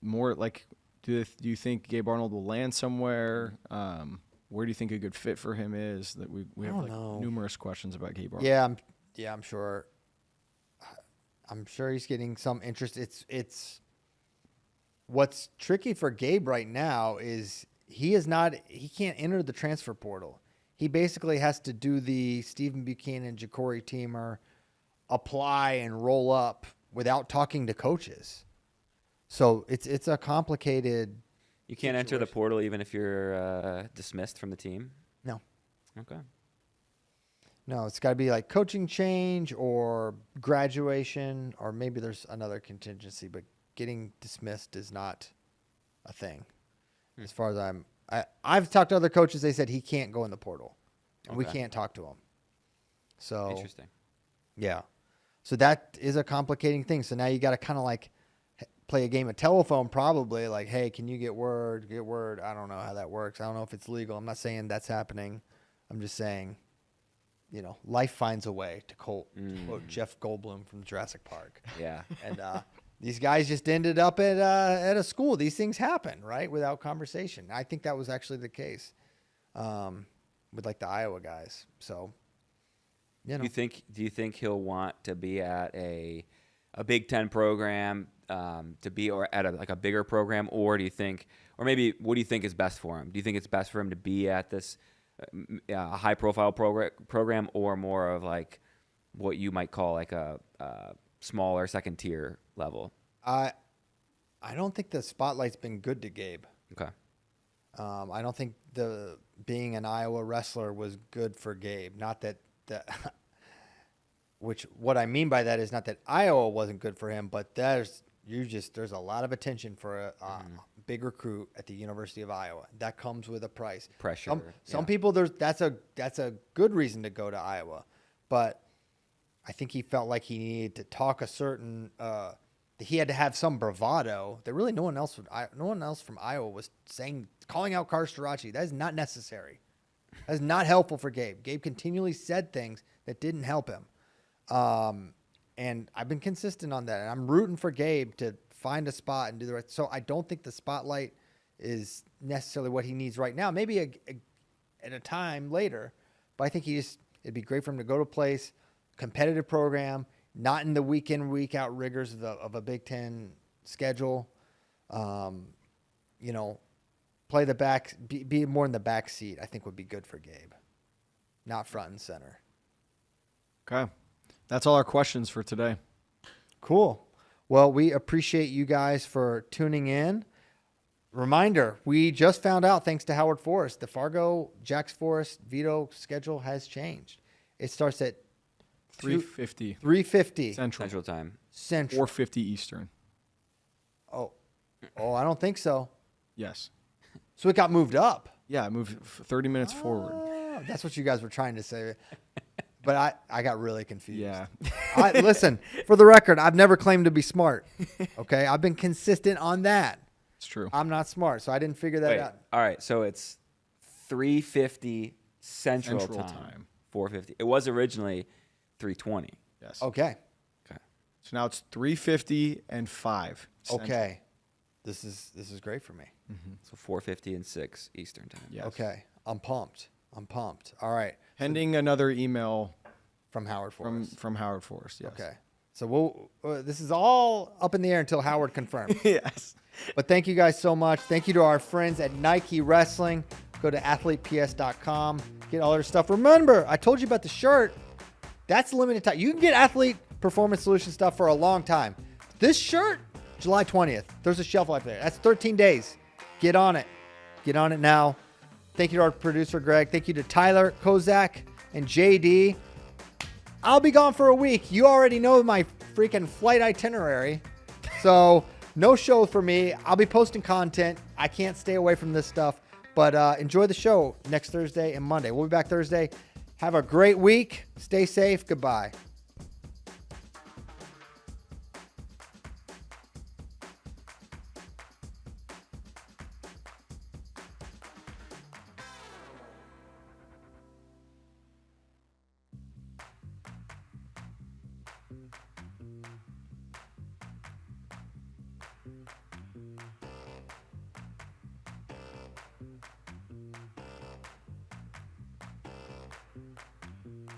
more. Like, do you think Gabe Arnold will land somewhere? Where do you think a good fit for him is? That we have don't like know. numerous questions about Gabe Arnold. I'm sure. I'm sure he's getting some interest. It's what's tricky for Gabe right now is he can't enter the transfer portal. He basically has to do the Stephen Buchanan, Ja'Cory Teamer, apply and roll up without talking to coaches. So it's a complicated. You can't enter the portal even if you're dismissed from the team. No. Okay. No, it's got to be like coaching change or graduation, or maybe there's another contingency, but getting dismissed is not a thing. As far as I've talked to other coaches, they said he can't go in the portal, and we Okay. can't talk to him. So Interesting. yeah, so that is a complicating thing. So now you got to kind of like play a game of telephone, probably like, hey, can you get word? Get word. I don't know how that works. I don't know if it's legal. I'm not saying that's happening. I'm just saying, you know, life finds a way, to quote Jeff Goldblum from Jurassic Park. Yeah. And these guys just ended up at a school. These things happen, right, without conversation. I think that was actually the case with like the Iowa guys. So, you know, Do you think he'll want to be at a Big Ten program, to be or at a bigger program, or do you think, or maybe what do you think is best for him? Do you think it's best for him to be at this a high profile program, or more of like what you might call like a smaller second tier level? I don't think the spotlight's been good to Gabe. Okay. I don't think being an Iowa wrestler was good for Gabe. Not that which what I mean by that is not that Iowa wasn't good for him, but there's a lot of attention for a big recruit at the University of Iowa. That comes with a price. Pressure. Some people that's a good reason to go to Iowa, but I think he felt like he needed to talk a certain. He had to have some bravado that really no one else from Iowa was calling out Karstarachi. That is not necessary. That is not helpful for Gabe. Gabe continually said things that didn't help him. And I've been consistent on that. And I'm rooting for Gabe to find a spot and do the right. So I don't think the spotlight is necessarily what he needs right now. Maybe at a time later. But I think it'd be great for him to go to a place, competitive program, not in the week in, week out rigors of a Big Ten schedule. You know, play the back, be more in the back seat, I think would be good for Gabe. Not front and center. Okay. That's all our questions for today. Cool. Well, we appreciate you guys for tuning in. Reminder, we just found out, thanks to Howard Forrest, the Fargo, Jax Forrest, Vito schedule has changed. It starts at 3:50 3:50 Central Time. Central. 4:50 Eastern. Oh, I don't think so. Yes. So it got moved up. Yeah, I moved 30 minutes forward. Oh, that's what you guys were trying to say. But I got really confused. Yeah. Listen, for the record, I've never claimed to be smart. Okay? I've been consistent on that. It's true. I'm not smart, so I didn't figure that out. All right, so it's 3:50 Central time. 4:50. It was originally 3:20. Yes. Okay. So now it's 3:50 and 5. Central. Okay. This is great for me. So 4:50 and 6 Eastern time. Yes. Okay. I'm pumped. All right. Pending another email From Howard Forrest. from Howard Forrest. Yes. Okay. So this is all up in the air until Howard confirms. Yes. But thank you guys so much. Thank you to our friends at Nike Wrestling. Go to athleteps.com. Get all their stuff. Remember, I told you about the shirt. That's limited time. You can get Athlete Performance Solution stuff for a long time. This shirt, July 20th. There's a shelf life there. That's 13 days. Get on it. Get on it now. Thank you to our producer, Greg. Thank you to Tyler, Kozak, and JD. I'll be gone for a week. You already know my freaking flight itinerary. So no show for me. I'll be posting content. I can't stay away from this stuff. But enjoy the show next Thursday and Monday. We'll be back Thursday. Have a great week. Stay safe. Goodbye.